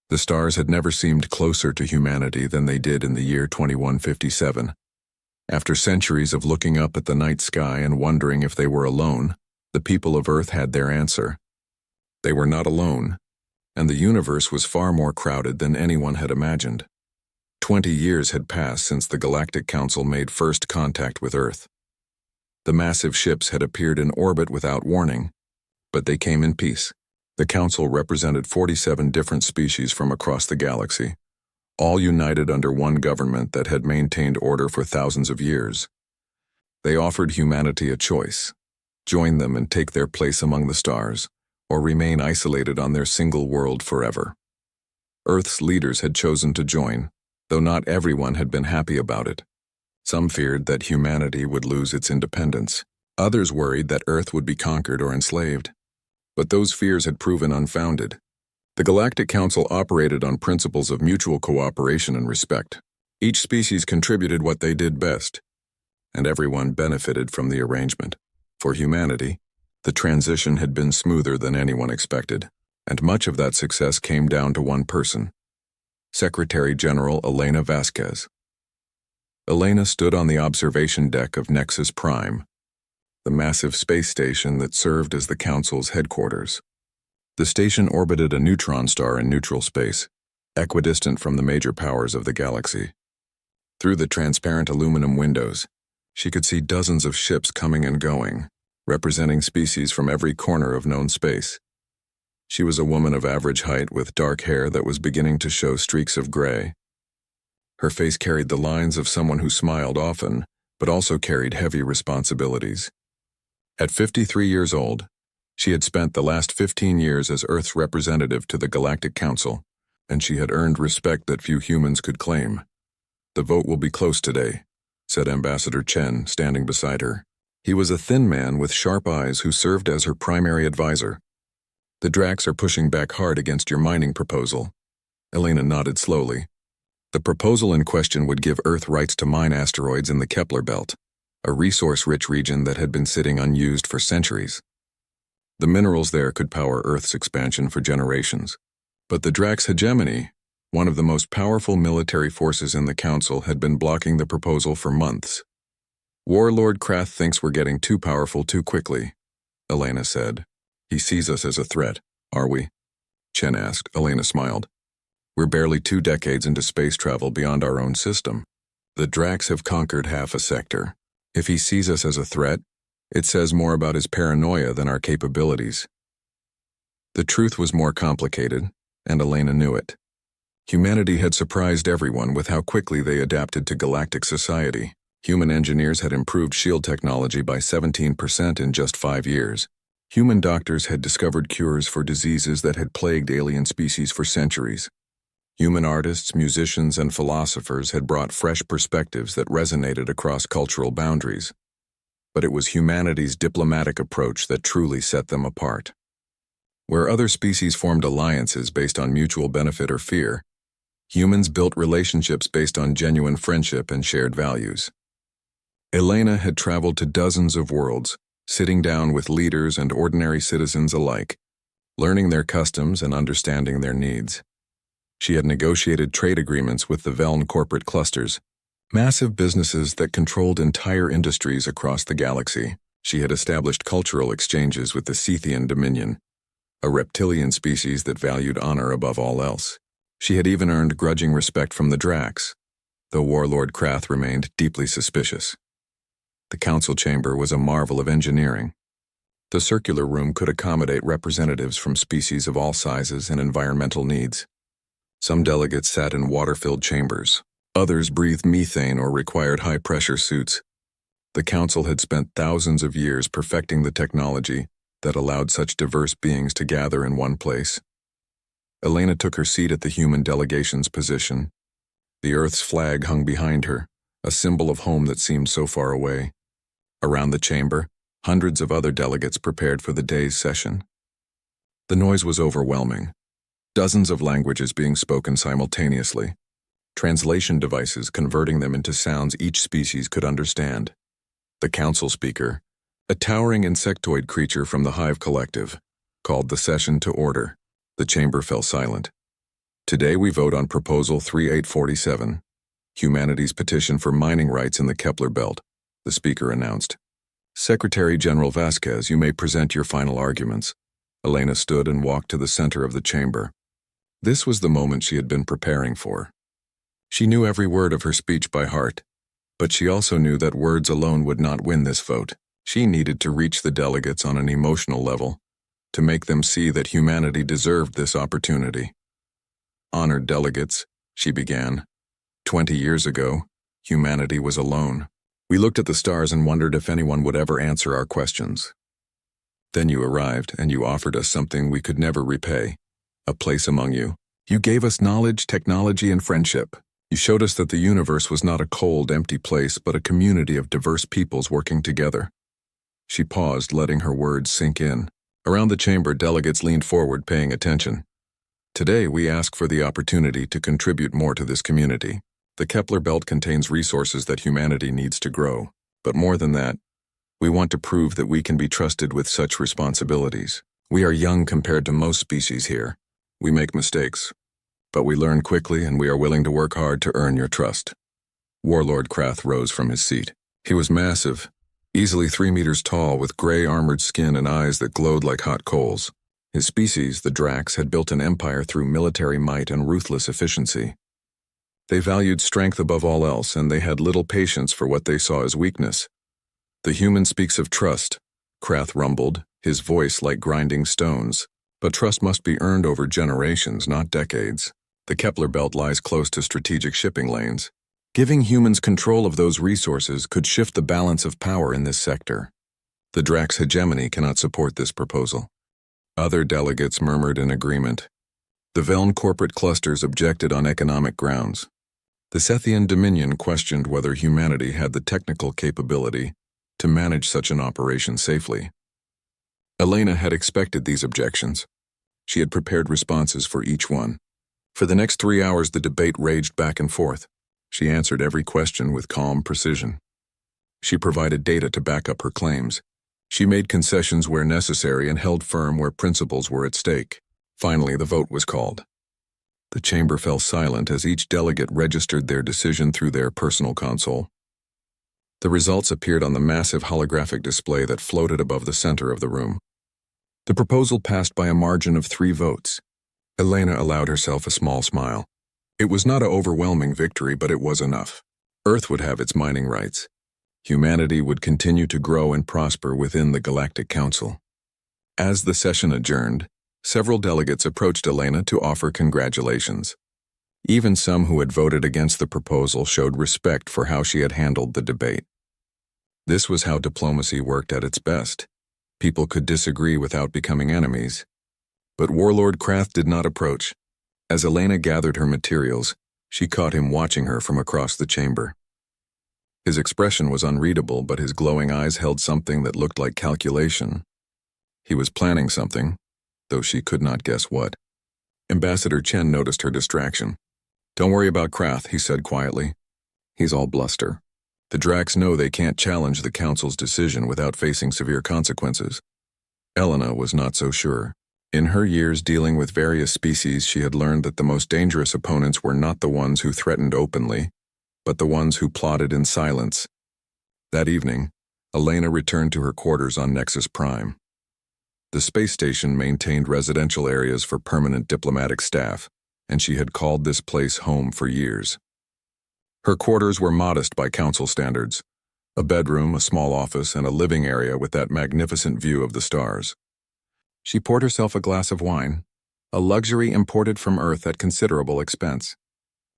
The stars had never seemed closer to humanity than they did in the year 2157. After centuries of looking up at the night sky and wondering if they were alone, the people of Earth had their answer. They were not alone, and the universe was far more crowded than anyone had imagined. 20 years had passed since the Galactic Council made first contact with Earth. The massive ships had appeared in orbit without warning, but they came in peace. The Council represented 47 different species from across the galaxy, all united under one government that had maintained order for thousands of years. They offered humanity a choice: join them and take their place among the stars, or remain isolated on their single world forever. Earth's leaders had chosen to join, though not everyone had been happy about it. Some feared that humanity would lose its independence. Others worried that Earth would be conquered or enslaved. But those fears had proven unfounded. The Galactic Council operated on principles of mutual cooperation and respect. Each species contributed what they did best, and everyone benefited from the arrangement. For humanity, the transition had been smoother than anyone expected, and much of that success came down to one person: Secretary General Elena Vasquez. Elena stood on the observation deck of Nexus Prime, the massive space station that served as the Council's headquarters. The station orbited a neutron star in neutral space, equidistant from the major powers of the galaxy. Through the transparent aluminum windows, she could see dozens of ships coming and going, representing species from every corner of known space. She was a woman of average height with dark hair that was beginning to show streaks of gray. Her face carried the lines of someone who smiled often, but also carried heavy responsibilities. At 53 years old, she had spent the last 15 years as Earth's representative to the Galactic Council, and she had earned respect that few humans could claim. "The vote will be close today," said Ambassador Chen, standing beside her. He was a thin man with sharp eyes who served as her primary advisor. "The Dracs are pushing back hard against your mining proposal." Elena nodded slowly. The proposal in question would give Earth rights to mine asteroids in the Kepler Belt, a resource-rich region that had been sitting unused for centuries. The minerals there could power Earth's expansion for generations. But the Drax hegemony, one of the most powerful military forces in the Council, had been blocking the proposal for months. "Warlord Krath thinks we're getting too powerful too quickly," Elena said. "He sees us as a threat, are we?" Chen asked. Elena smiled. "We're barely 2 decades into space travel beyond our own system. The Drax have conquered half a sector. If he sees us as a threat, it says more about his paranoia than our capabilities." The truth was more complicated, and Elena knew it. Humanity had surprised everyone with how quickly they adapted to galactic society. Human engineers had improved shield technology by 17% in just 5 years. Human doctors had discovered cures for diseases that had plagued alien species for centuries. Human artists, musicians, and philosophers had brought fresh perspectives that resonated across cultural boundaries. But it was humanity's diplomatic approach that truly set them apart. Where other species formed alliances based on mutual benefit or fear, humans built relationships based on genuine friendship and shared values. Elena had traveled to dozens of worlds, sitting down with leaders and ordinary citizens alike, learning their customs and understanding their needs. She had negotiated trade agreements with the Veln corporate clusters, massive businesses that controlled entire industries across the galaxy. She had established cultural exchanges with the Sethian Dominion, a reptilian species that valued honor above all else. She had even earned grudging respect from the Drax, though Warlord Krath remained deeply suspicious. The council chamber was a marvel of engineering. The circular room could accommodate representatives from species of all sizes and environmental needs. Some delegates sat in water-filled chambers. Others breathed methane or required high-pressure suits. The council had spent thousands of years perfecting the technology that allowed such diverse beings to gather in one place. Elena took her seat at the human delegation's position. The Earth's flag hung behind her, a symbol of home that seemed so far away. Around the chamber, hundreds of other delegates prepared for the day's session. The noise was overwhelming. Dozens of languages being spoken simultaneously. Translation devices converting them into sounds each species could understand. The council speaker, a towering insectoid creature from the Hive Collective, called the session to order. The chamber fell silent. Today we vote on Proposal 3847, Humanity's Petition for Mining Rights in the Kepler Belt, the Speaker announced. Secretary General Vasquez, you may present your final arguments. Elena stood and walked to the center of the chamber. This was the moment she had been preparing for. She knew every word of her speech by heart, but she also knew that words alone would not win this vote. She needed to reach the delegates on an emotional level, to make them see that humanity deserved this opportunity. Honored delegates, she began. 20 years ago, humanity was alone. We looked at the stars and wondered if anyone would ever answer our questions. Then you arrived, and you offered us something we could never repay, a place among you. You gave us knowledge, technology, and friendship. You showed us that the universe was not a cold, empty place, but a community of diverse peoples working together. She paused, letting her words sink in. Around the chamber, delegates leaned forward, paying attention. Today, we ask for the opportunity to contribute more to this community. The Kepler Belt contains resources that humanity needs to grow. But more than that, we want to prove that we can be trusted with such responsibilities. We are young compared to most species here. We make mistakes, but we learn quickly, and we are willing to work hard to earn your trust. Warlord Krath rose from his seat. He was massive, easily 3 meters tall, with gray armored skin and eyes that glowed like hot coals. His species, the Drax, had built an empire through military might and ruthless efficiency. They valued strength above all else, and they had little patience for what they saw as weakness. The human speaks of trust, Krath rumbled, his voice like grinding stones. But trust must be earned over generations, not decades. The Kepler Belt lies close to strategic shipping lanes. Giving humans control of those resources could shift the balance of power in this sector. The Drax hegemony cannot support this proposal. Other delegates murmured in agreement. The Veln corporate clusters objected on economic grounds. The Sethian Dominion questioned whether humanity had the technical capability to manage such an operation safely. Elena had expected these objections. She had prepared responses for each one. For the next 3 hours, the debate raged back and forth. She answered every question with calm precision. She provided data to back up her claims. She made concessions where necessary and held firm where principles were at stake. Finally, the vote was called. The chamber fell silent as each delegate registered their decision through their personal console. The results appeared on the massive holographic display that floated above the center of the room. The proposal passed by a margin of 3 votes. Elena allowed herself a small smile. It was not an overwhelming victory, but it was enough. Earth would have its mining rights. Humanity would continue to grow and prosper within the Galactic Council. As the session adjourned, several delegates approached Elena to offer congratulations. Even some who had voted against the proposal showed respect for how she had handled the debate. This was how diplomacy worked at its best. People could disagree without becoming enemies. But Warlord Krath did not approach. As Elena gathered her materials, she caught him watching her from across the chamber. His expression was unreadable, but his glowing eyes held something that looked like calculation. He was planning something, though she could not guess what. Ambassador Chen noticed her distraction. "Don't worry about Krath," he said quietly. "He's all bluster. The Drax know they can't challenge the Council's decision without facing severe consequences." Elena was not so sure. In her years dealing with various species, she had learned that the most dangerous opponents were not the ones who threatened openly, but the ones who plotted in silence. That evening, Elena returned to her quarters on Nexus Prime. The space station maintained residential areas for permanent diplomatic staff, and she had called this place home for years. Her quarters were modest by Council standards: a bedroom, a small office, and a living area with that magnificent view of the stars. She poured herself a glass of wine, a luxury imported from Earth at considerable expense.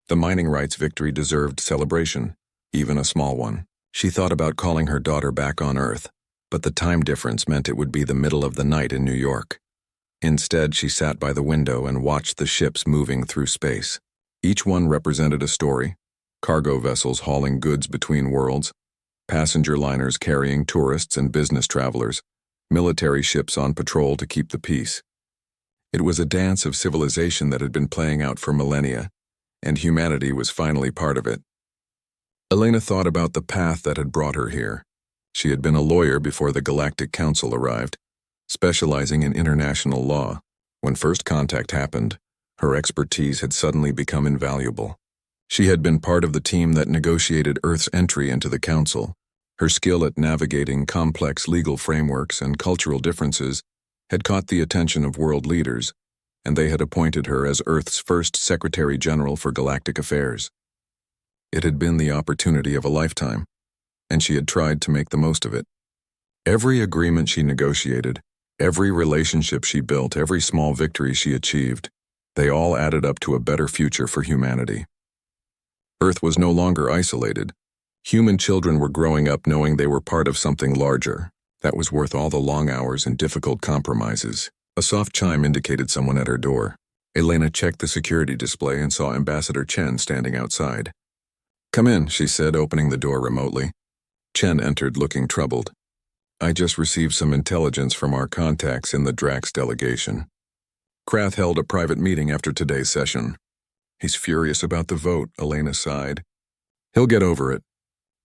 The mining rights victory deserved celebration, even a small one. She thought about calling her daughter back on Earth, but the time difference meant it would be the middle of the night in New York. Instead, she sat by the window and watched the ships moving through space. Each one represented a story: cargo vessels hauling goods between worlds, passenger liners carrying tourists and business travelers, military ships on patrol to keep the peace. It was a dance of civilization that had been playing out for millennia, and humanity was finally part of it. Elena thought about the path that had brought her here. She had been a lawyer before the Galactic Council arrived, specializing in international law. When first contact happened, Her expertise had suddenly become invaluable. She had been part of the team that negotiated Earth's entry into the Council. Her skill at navigating complex legal frameworks and cultural differences had caught the attention of world leaders, and they had appointed her as Earth's first Secretary General for Galactic Affairs. It had been the opportunity of a lifetime, and she had tried to make the most of it. Every agreement she negotiated, every relationship she built, every small victory she achieved, they all added up to a better future for humanity. Earth was no longer isolated. Human children were growing up knowing they were part of something larger that was worth all the long hours and difficult compromises. A soft chime indicated someone at her door. Elena checked the security display and saw Ambassador Chen standing outside. "Come in," she said, opening the door remotely. Chen entered, looking troubled. "I just received some intelligence from our contacts in the Drax delegation. Krath held a private meeting after today's session. He's furious about the vote," Elena sighed. "He'll get over it.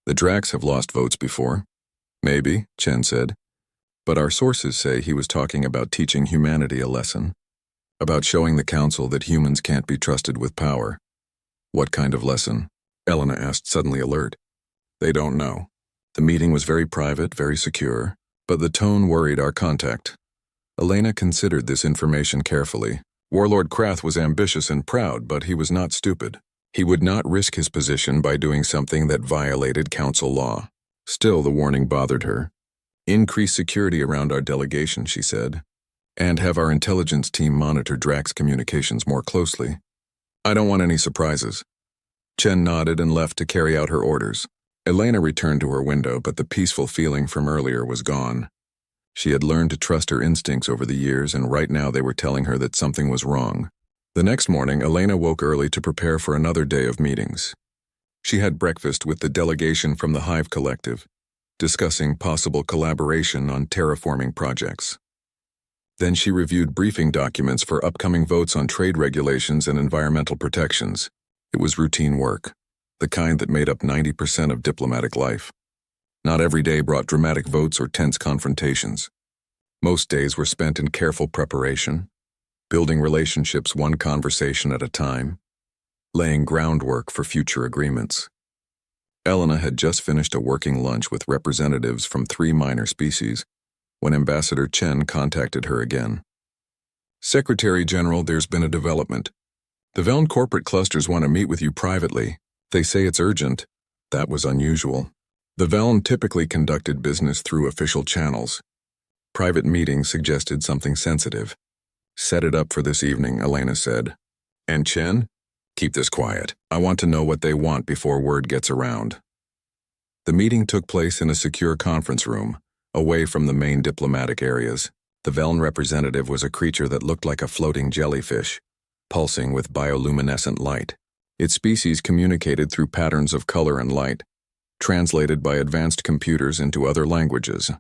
The Drax have lost votes before." "Maybe," Chen said. "But our sources say he was talking about teaching humanity a lesson. About showing the Council that humans can't be trusted with power." "What kind of lesson?" Elena asked, suddenly alert. "They don't know. The meeting was very private, very secure, but the tone worried our contact." Elena considered this information carefully. Warlord Krath was ambitious and proud, but he was not stupid. He would not risk his position by doing something that violated Council law. Still, the warning bothered her. "Increase security around our delegation," she said, "and have our intelligence team monitor Drax communications more closely. I don't want any surprises." Chen nodded and left to carry out her orders. Elena returned to her window, but the peaceful feeling from earlier was gone. She had learned to trust her instincts over the years, and right now they were telling her that something was wrong. The next morning, Elena woke early to prepare for another day of meetings. She had breakfast with the delegation from the Hive Collective, discussing possible collaboration on terraforming projects. Then she reviewed briefing documents for upcoming votes on trade regulations and environmental protections. It was routine work, the kind that made up 90% of diplomatic life. Not every day brought dramatic votes or tense confrontations. Most days were spent in careful preparation, building relationships one conversation at a time, laying groundwork for future agreements. Elena had just finished a working lunch with representatives from 3 minor species when Ambassador Chen contacted her again. "Secretary General, there's been a development. The Veln corporate clusters want to meet with you privately. They say it's urgent." That was unusual. The Veln typically conducted business through official channels. Private meetings suggested something sensitive. "Set it up for this evening," Elena said. "And Chen? Keep this quiet. I want to know what they want before word gets around." The meeting took place in a secure conference room, away from the main diplomatic areas. The Veln representative was a creature that looked like a floating jellyfish, pulsing with bioluminescent light. Its species communicated through patterns of color and light, translated by advanced computers into other languages.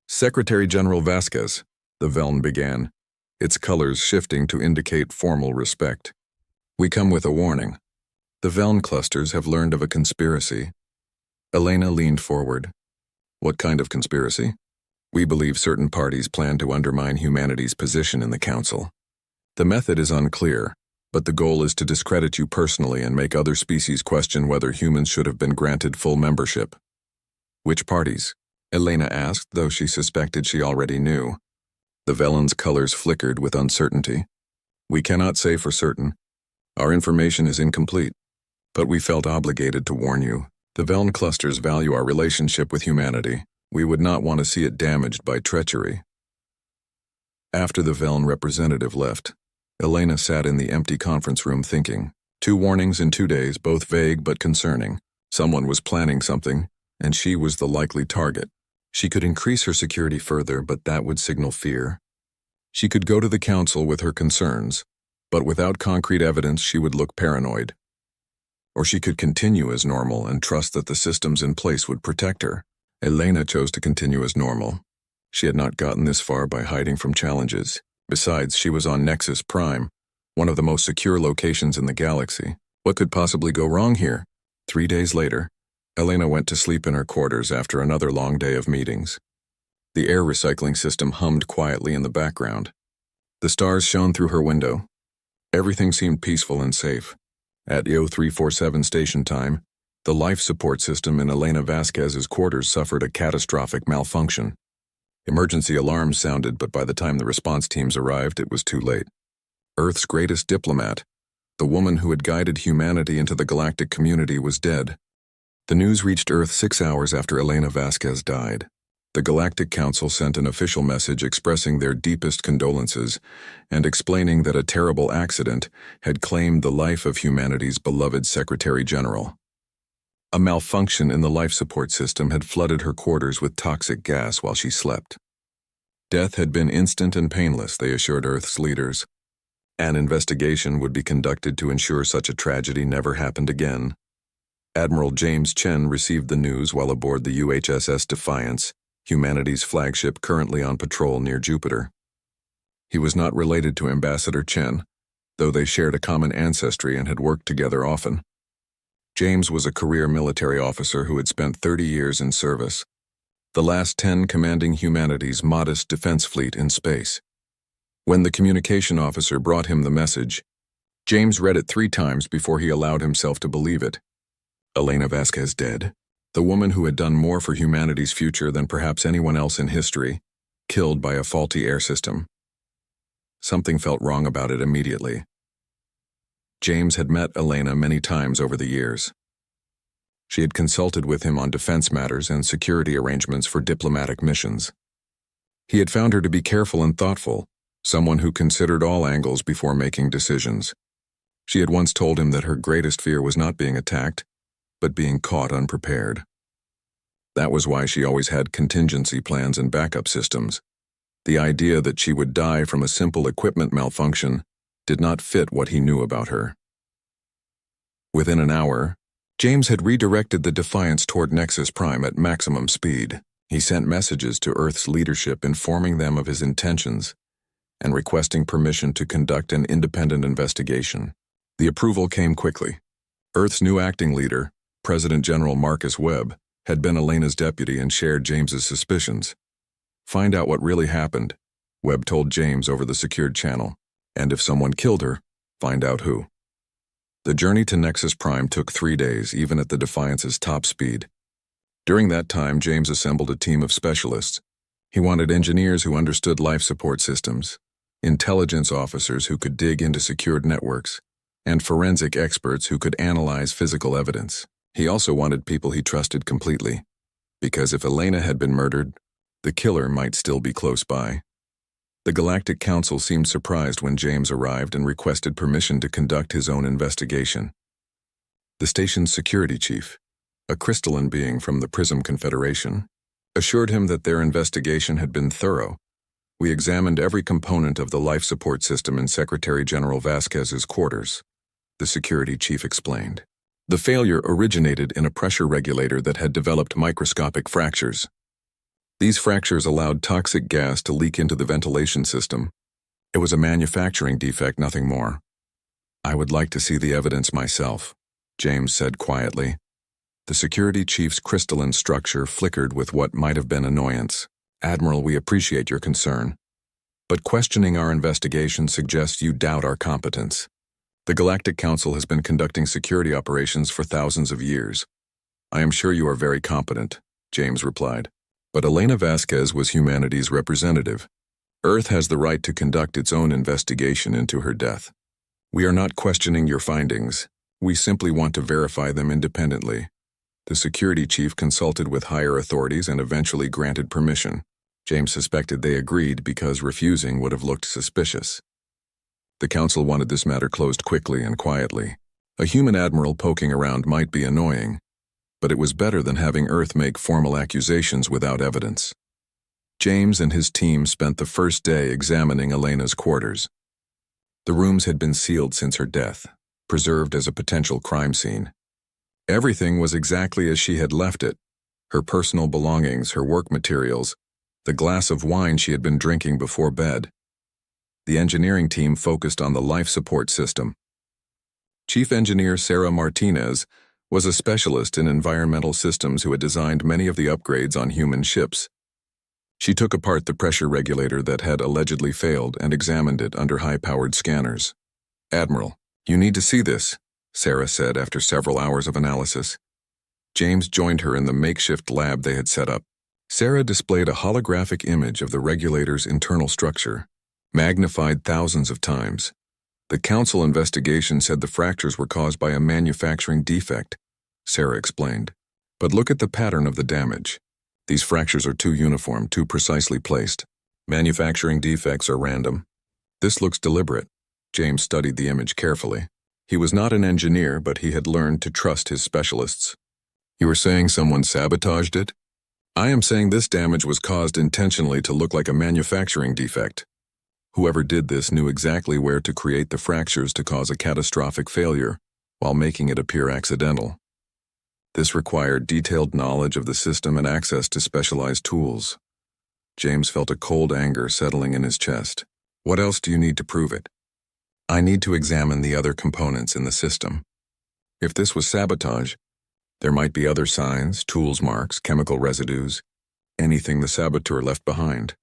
"Secretary General Vasquez," the Veln began, its colors shifting to indicate formal respect. "We come with a warning. The Veln clusters have learned of a conspiracy." Elena leaned forward. "What kind of conspiracy?" "We believe certain parties plan to undermine humanity's position in the Council. The method is unclear, but the goal is to discredit you personally and make other species question whether humans should have been granted full membership." "Which parties?" Elena asked, though she suspected she already knew. The Veln's colors flickered with uncertainty. "We cannot say for certain. Our information is incomplete, but we felt obligated to warn you. The Veln clusters value our relationship with humanity. We would not want to see it damaged by treachery." After the Veln representative left, Elena sat in the empty conference room thinking. 2 warnings in 2 days, both vague but concerning. Someone was planning something, and she was the likely target. She could increase her security further, but that would signal fear. She could go to the Council with her concerns, but without concrete evidence she would look paranoid. Or she could continue as normal and trust that the systems in place would protect her. Elena chose to continue as normal. She had not gotten this far by hiding from challenges. Besides, she was on Nexus Prime, one of the most secure locations in the galaxy. What could possibly go wrong here? 3 days later, Elena went to sleep in her quarters after another long day of meetings. The air recycling system hummed quietly in the background. The stars shone through her window. Everything seemed peaceful and safe. At Yo347 station time, the life support system in Elena Vasquez's quarters suffered a catastrophic malfunction. Emergency alarms sounded, but by the time the response teams arrived, it was too late. Earth's greatest diplomat, the woman who had guided humanity into the galactic community, was dead. The news reached Earth 6 hours after Elena Vasquez died. The Galactic Council sent an official message expressing their deepest condolences and explaining that a terrible accident had claimed the life of humanity's beloved Secretary General. A malfunction in the life support system had flooded her quarters with toxic gas while she slept. Death had been instant and painless, they assured Earth's leaders. An investigation would be conducted to ensure such a tragedy never happened again. Admiral James Chen received the news while aboard the UHSS Defiance, humanity's flagship currently on patrol near Jupiter. He was not related to Ambassador Chen, though they shared a common ancestry and had worked together often. James was a career military officer who had spent 30 years in service, the last 10 commanding humanity's modest defense fleet in space. When the communication officer brought him the message, James read it 3 times before he allowed himself to believe it. Elena Vasquez dead? The woman who had done more for humanity's future than perhaps anyone else in history, killed by a faulty air system. Something felt wrong about it immediately. James had met Elena many times over the years. She had consulted with him on defense matters and security arrangements for diplomatic missions. He had found her to be careful and thoughtful, someone who considered all angles before making decisions. She had once told him that her greatest fear was not being attacked, but being caught unprepared. That was why she always had contingency plans and backup systems. The idea that she would die from a simple equipment malfunction did not fit what he knew about her. Within an hour, James had redirected the Defiance toward Nexus Prime at maximum speed. He sent messages to Earth's leadership informing them of his intentions and requesting permission to conduct an independent investigation. The approval came quickly. Earth's new acting leader, President General Marcus Webb, had been Elena's deputy and shared James's suspicions. Find out what really happened, Webb told James over the secured channel. And if someone killed her, find out who. The journey to Nexus Prime took 3 days, even at the Defiance's top speed. During that time, James assembled a team of specialists. He wanted engineers who understood life support systems, intelligence officers who could dig into secured networks, and forensic experts who could analyze physical evidence. He also wanted people he trusted completely, because if Elena had been murdered, the killer might still be close by. The Galactic Council seemed surprised when James arrived and requested permission to conduct his own investigation. The station's security chief, a crystalline being from the Prism Confederation, assured him that their investigation had been thorough. We examined every component of the life support system in Secretary General Vasquez's quarters, the security chief explained. The failure originated in a pressure regulator that had developed microscopic fractures. These fractures allowed toxic gas to leak into the ventilation system. It was a manufacturing defect, nothing more. I would like to see the evidence myself, James said quietly. The security chief's crystalline structure flickered with what might have been annoyance. Admiral, we appreciate your concern, but questioning our investigation suggests you doubt our competence. The Galactic Council has been conducting security operations for thousands of years. I am sure you are very competent, James replied. But Elena Vasquez was humanity's representative. Earth has the right to conduct its own investigation into her death. We are not questioning your findings. We simply want to verify them independently. The security chief consulted with higher authorities and eventually granted permission. James suspected they agreed because refusing would have looked suspicious. The council wanted this matter closed quickly and quietly. A human admiral poking around might be annoying, but it was better than having Earth make formal accusations without evidence. James and his team spent the first day examining Elena's quarters. The rooms had been sealed since her death, preserved as a potential crime scene. Everything was exactly as she had left it. Her personal belongings, her work materials, the glass of wine she had been drinking before bed. The engineering team focused on the life support system. Chief Engineer Sarah Martinez was a specialist in environmental systems who had designed many of the upgrades on human ships. She took apart the pressure regulator that had allegedly failed and examined it under high-powered scanners. "Admiral, you need to see this," Sarah said after several hours of analysis. James joined her in the makeshift lab they had set up. Sarah displayed a holographic image of the regulator's internal structure, magnified thousands of times. The council investigation said the fractures were caused by a manufacturing defect, Sarah explained. But look at the pattern of the damage. These fractures are too uniform, too precisely placed. Manufacturing defects are random. This looks deliberate. James studied the image carefully. He was not an engineer, but he had learned to trust his specialists. "You were saying someone sabotaged it?" "I am saying this damage was caused intentionally to look like a manufacturing defect. Whoever did this knew exactly where to create the fractures to cause a catastrophic failure, while making it appear accidental. This required detailed knowledge of the system and access to specialized tools." James felt a cold anger settling in his chest. "What else do you need to prove it?" "I need to examine the other components in the system. If this was sabotage, there might be other signs, tools marks, chemical residues, anything the saboteur left behind."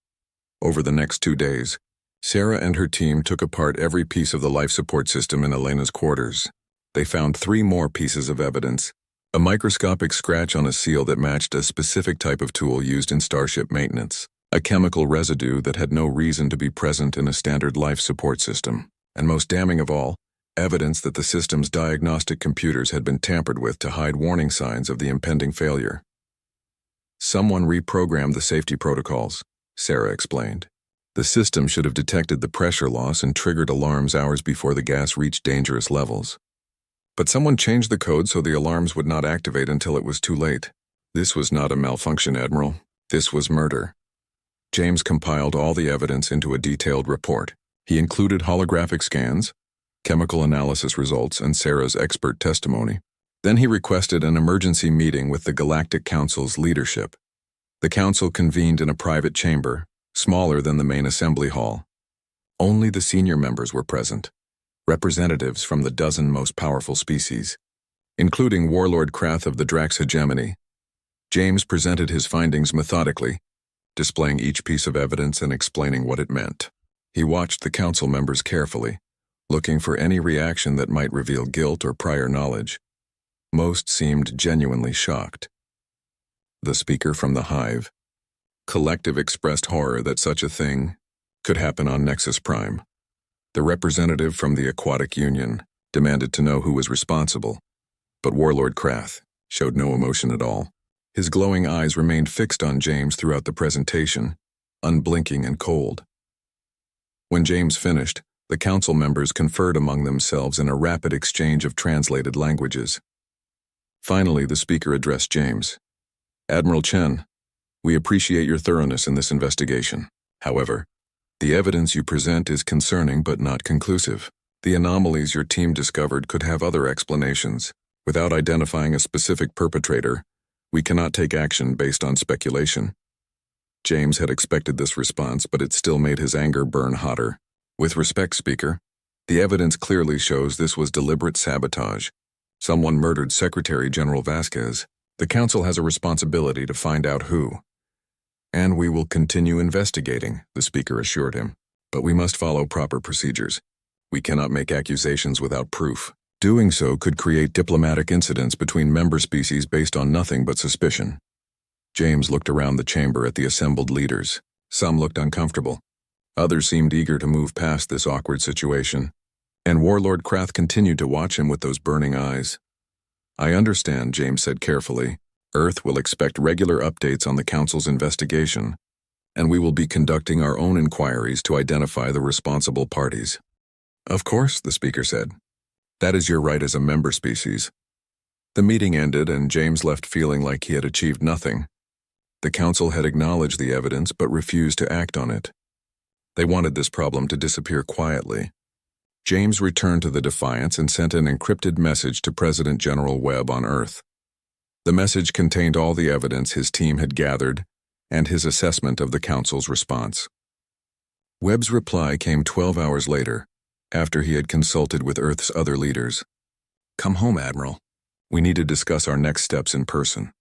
Over the next 2 days, Sarah and her team took apart every piece of the life support system in Elena's quarters. They found 3 more pieces of evidence: a microscopic scratch on a seal that matched a specific type of tool used in starship maintenance, a chemical residue that had no reason to be present in a standard life support system, and most damning of all, evidence that the system's diagnostic computers had been tampered with to hide warning signs of the impending failure. "Someone reprogrammed the safety protocols," Sarah explained. "The system should have detected the pressure loss and triggered alarms hours before the gas reached dangerous levels. But someone changed the code so the alarms would not activate until it was too late. This was not a malfunction, Admiral. This was murder." James compiled all the evidence into a detailed report. He included holographic scans, chemical analysis results, and Sarah's expert testimony. Then he requested an emergency meeting with the Galactic Council's leadership. The council convened in a private chamber, smaller than the main assembly hall. Only the senior members were present, representatives from the 12 most powerful species, including Warlord Krath of the Drax hegemony. James presented his findings methodically, displaying each piece of evidence and explaining what it meant. He watched the council members carefully, looking for any reaction that might reveal guilt or prior knowledge. Most seemed genuinely shocked. The speaker from the Hive. Collective expressed horror that such a thing could happen on Nexus Prime. The representative from the Aquatic Union demanded to know who was responsible, but Warlord Krath showed no emotion at all. His glowing eyes remained fixed on James throughout the presentation, unblinking and cold. When James finished, the council members conferred among themselves in a rapid exchange of translated languages. Finally, the speaker addressed James. "Admiral Chen, we appreciate your thoroughness in this investigation. However, the evidence you present is concerning but not conclusive. The anomalies your team discovered could have other explanations. Without identifying a specific perpetrator, we cannot take action based on speculation." James had expected this response, but it still made his anger burn hotter. "With respect, Speaker, the evidence clearly shows this was deliberate sabotage. Someone murdered Secretary General Vasquez. The Council has a responsibility to find out who. And we will continue investigating," the Speaker assured him. "But we must follow proper procedures. We cannot make accusations without proof. Doing so could create diplomatic incidents between member species based on nothing but suspicion." James looked around the chamber at the assembled leaders. Some looked uncomfortable. Others seemed eager to move past this awkward situation. And Warlord Krath continued to watch him with those burning eyes. "I understand," James said carefully. "Earth will expect regular updates on the Council's investigation, and we will be conducting our own inquiries to identify the responsible parties." "Of course," the speaker said. "That is your right as a member species." The meeting ended, and James left feeling like he had achieved nothing. The Council had acknowledged the evidence but refused to act on it. They wanted this problem to disappear quietly. James returned to the Defiance and sent an encrypted message to President General Webb on Earth. The message contained all the evidence his team had gathered and his assessment of the Council's response. Webb's reply came 12 hours later, after he had consulted with Earth's other leaders. "Come home, Admiral. We need to discuss our next steps in person."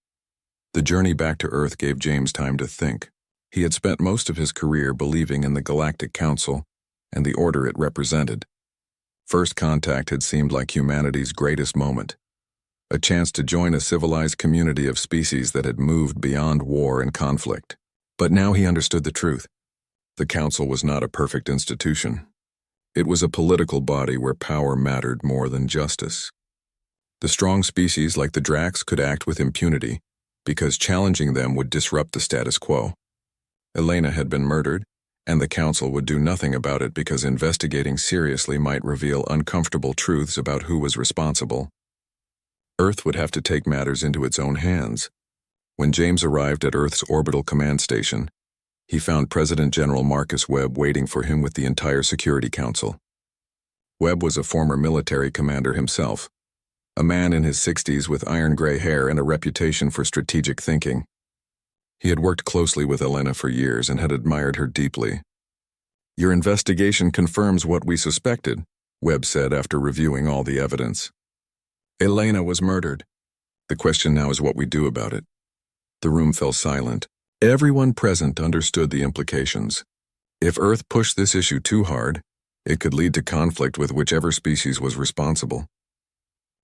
The journey back to Earth gave James time to think. He had spent most of his career believing in the Galactic Council and the order it represented. First contact had seemed like humanity's greatest moment, a chance to join a civilized community of species that had moved beyond war and conflict. But now he understood the truth. The Council was not a perfect institution. It was a political body where power mattered more than justice. The strong species like the Dracs could act with impunity because challenging them would disrupt the status quo. Elena had been murdered, and the Council would do nothing about it because investigating seriously might reveal uncomfortable truths about who was responsible. Earth would have to take matters into its own hands. When James arrived at Earth's orbital command station, he found President General Marcus Webb waiting for him with the entire Security Council. Webb was a former military commander himself, a man in his 60s with iron-gray hair and a reputation for strategic thinking. He had worked closely with Elena for years and had admired her deeply. "Your investigation confirms what we suspected," Webb said after reviewing all the evidence. "Elena was murdered. The question now is what we do about it." The room fell silent. Everyone present understood the implications. If Earth pushed this issue too hard, it could lead to conflict with whichever species was responsible.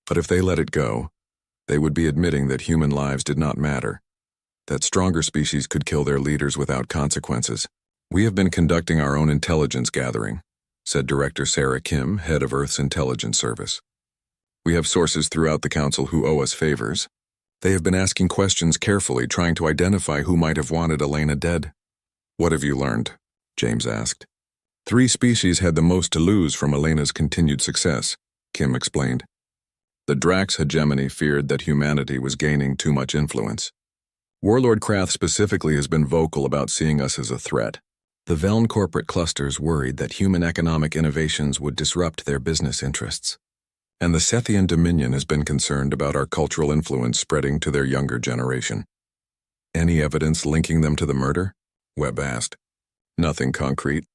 But if they let it go, they would be admitting that human lives did not matter, that stronger species could kill their leaders without consequences. "We have been conducting our own intelligence gathering," said Director Sarah Kim, head of Earth's intelligence service. "We have sources throughout the Council who owe us favors. They have been asking questions carefully, trying to identify who might have wanted Elena dead." "What have you learned?" James asked. 3 species had the most to lose from Elena's continued success, Kim explained. The Drax hegemony feared that humanity was gaining too much influence. Warlord Krath specifically has been vocal about seeing us as a threat. The Veln corporate clusters worried that human economic innovations would disrupt their business interests. And the Sethian Dominion has been concerned about our cultural influence spreading to their younger generation. "Any evidence linking them to the murder?" Webb asked. "Nothing concrete.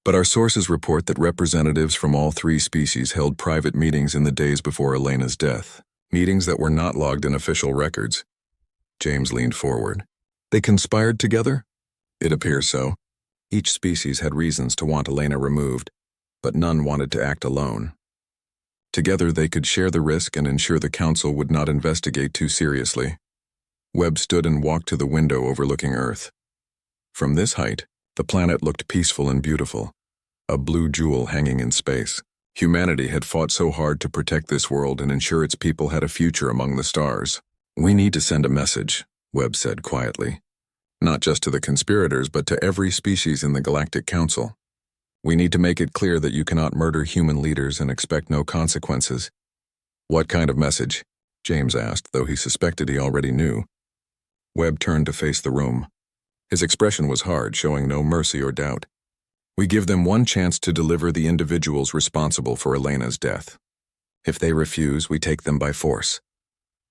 But our sources report that representatives from all 3 species held private meetings in the days before Elena's death, meetings that were not logged in official records." James leaned forward. "They conspired together?" "It appears so. Each species had reasons to want Elena removed, but none wanted to act alone. Together they could share the risk and ensure the Council would not investigate too seriously." Webb stood and walked to the window overlooking Earth. From this height, the planet looked peaceful and beautiful, a blue jewel hanging in space. Humanity had fought so hard to protect this world and ensure its people had a future among the stars. "We need to send a message," Webb said quietly. "Not just to the conspirators, but to every species in the Galactic Council. We need to make it clear that you cannot murder human leaders and expect no consequences." "What kind of message?" James asked, though he suspected he already knew. Webb turned to face the room. His expression was hard, showing no mercy or doubt. "We give them one chance to deliver the individuals responsible for Elena's death. If they refuse, we take them by force."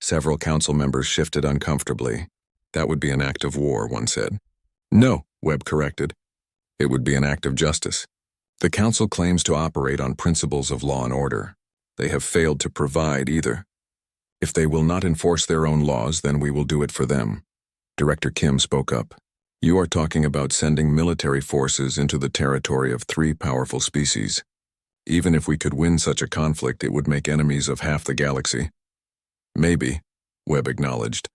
Several council members shifted uncomfortably. "That would be an act of war," one said. "No," Webb corrected. "It would be an act of justice. The Council claims to operate on principles of law and order. They have failed to provide either. If they will not enforce their own laws, then we will do it for them." Director Kim spoke up. "You are talking about sending military forces into the territory of 3 powerful species. Even if we could win such a conflict, it would make enemies of half the galaxy." "Maybe," Webb acknowledged.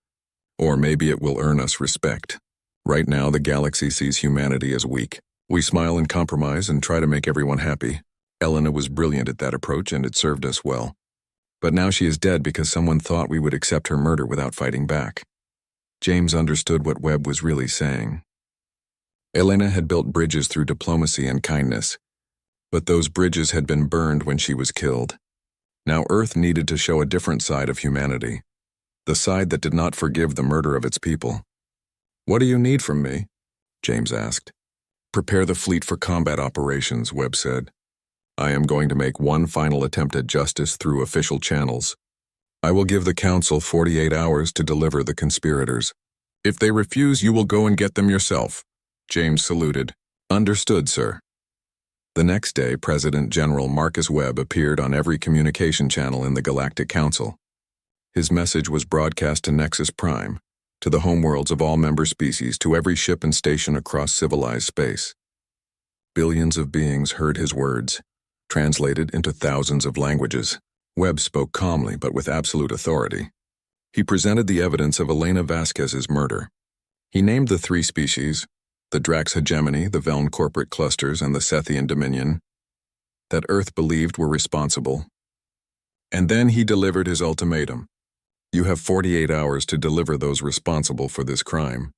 "Or maybe it will earn us respect. Right now, the galaxy sees humanity as weak. We smile and compromise and try to make everyone happy. Elena was brilliant at that approach, and it served us well. But now she is dead because someone thought we would accept her murder without fighting back." James understood what Webb was really saying. Elena had built bridges through diplomacy and kindness, but those bridges had been burned when she was killed. Now Earth needed to show a different side of humanity, the side that did not forgive the murder of its people. "What do you need from me?" James asked. "Prepare the fleet for combat operations," Webb said. "I am going to make one final attempt at justice through official channels. I will give the Council 48 hours to deliver the conspirators. If they refuse, you will go and get them yourself." James saluted. "Understood, sir." The next day, President General Marcus Webb appeared on every communication channel in the Galactic Council. His message was broadcast to Nexus Prime, to the homeworlds of all member species, to every ship and station across civilized space. Billions of beings heard his words, translated into thousands of languages. Webb spoke calmly but with absolute authority. He presented the evidence of Elena Vasquez's murder. He named the three species, the Drax hegemony, the Veln corporate clusters, and the Sethian dominion, that Earth believed were responsible. And then he delivered his ultimatum. You have 48 hours to deliver those responsible for this crime.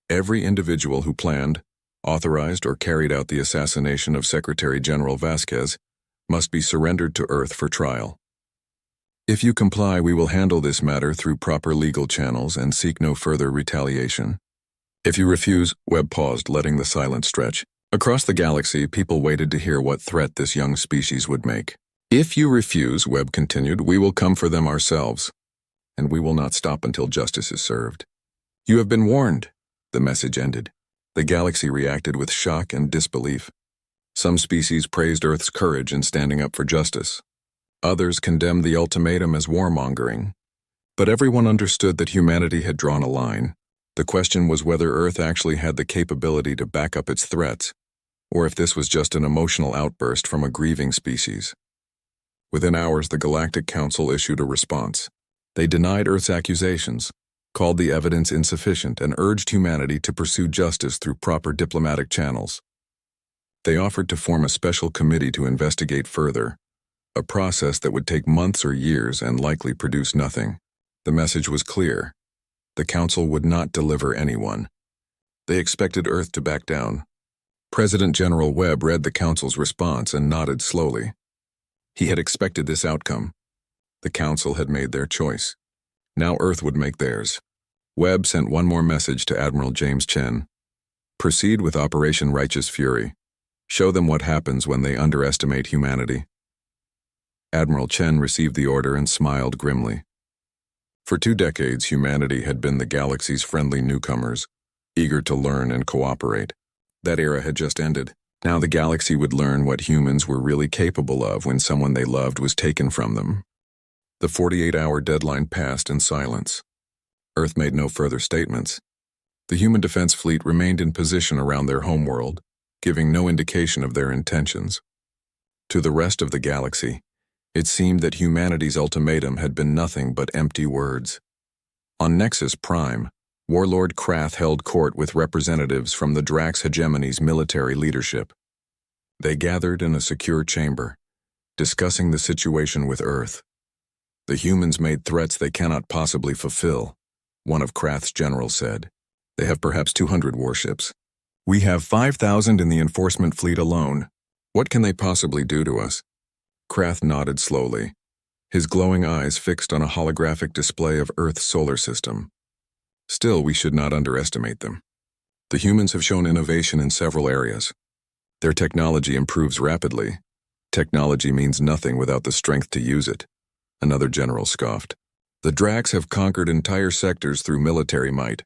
Every individual who planned, authorized, or carried out the assassination of Secretary General Vasquez must be surrendered to Earth for trial. If you comply, we will handle this matter through proper legal channels and seek no further retaliation. If you refuse, Webb paused, letting the silence stretch. Across the galaxy, people waited to hear what threat this young species would make. If you refuse, Webb continued, we will come for them ourselves, and we will not stop until justice is served. You have been warned, the message ended. The galaxy reacted with shock and disbelief. Some species praised Earth's courage in standing up for justice. Others condemned the ultimatum as warmongering. But everyone understood that humanity had drawn a line. The question was whether Earth actually had the capability to back up its threats, or if this was just an emotional outburst from a grieving species. Within hours, the Galactic Council issued a response. They denied Earth's accusations, called the evidence insufficient, and urged humanity to pursue justice through proper diplomatic channels. They offered to form a special committee to investigate further, a process that would take months or years and likely produce nothing. The message was clear. The Council would not deliver anyone. They expected Earth to back down. President General Webb read the Council's response and nodded slowly. He had expected this outcome. The Council had made their choice. Now Earth would make theirs. Webb sent one more message to Admiral James Chen. Proceed with Operation Righteous Fury. Show them what happens when they underestimate humanity. Admiral Chen received the order and smiled grimly. For 2 decades, humanity had been the galaxy's friendly newcomers, eager to learn and cooperate. That era had just ended. Now the galaxy would learn what humans were really capable of when someone they loved was taken from them. The 48-hour deadline passed in silence. Earth made no further statements. The human defense fleet remained in position around their homeworld, giving no indication of their intentions. To the rest of the galaxy, it seemed that humanity's ultimatum had been nothing but empty words. On Nexus Prime, Warlord Krath held court with representatives from the Drax hegemony's military leadership. They gathered in a secure chamber, discussing the situation with Earth. The humans made threats they cannot possibly fulfill, one of Krath's generals said. They have perhaps 200 warships. We have 5,000 in the enforcement fleet alone. What can they possibly do to us? Krath nodded slowly, his glowing eyes fixed on a holographic display of Earth's solar system. Still, we should not underestimate them. The humans have shown innovation in several areas. Their technology improves rapidly. Technology means nothing without the strength to use it, another general scoffed. The Drax have conquered entire sectors through military might.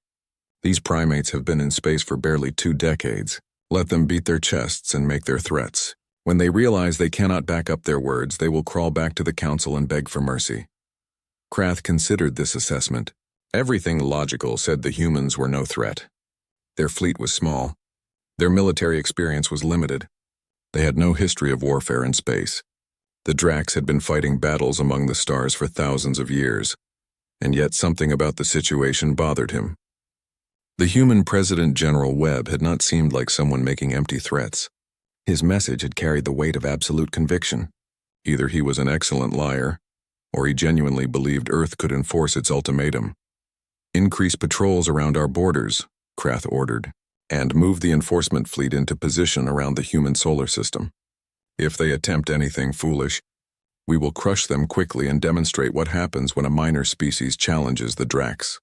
These primates have been in space for barely 2 decades. Let them beat their chests and make their threats. When they realize they cannot back up their words, they will crawl back to the Council and beg for mercy. Krath considered this assessment. Everything logical said the humans were no threat. Their fleet was small. Their military experience was limited. They had no history of warfare in space. The Drax had been fighting battles among the stars for thousands of years, and yet something about the situation bothered him. The human President General Webb had not seemed like someone making empty threats. His message had carried the weight of absolute conviction. Either he was an excellent liar, or he genuinely believed Earth could enforce its ultimatum. Increase patrols around our borders, Krath ordered, and move the enforcement fleet into position around the human solar system. If they attempt anything foolish, we will crush them quickly and demonstrate what happens when a minor species challenges the Drax.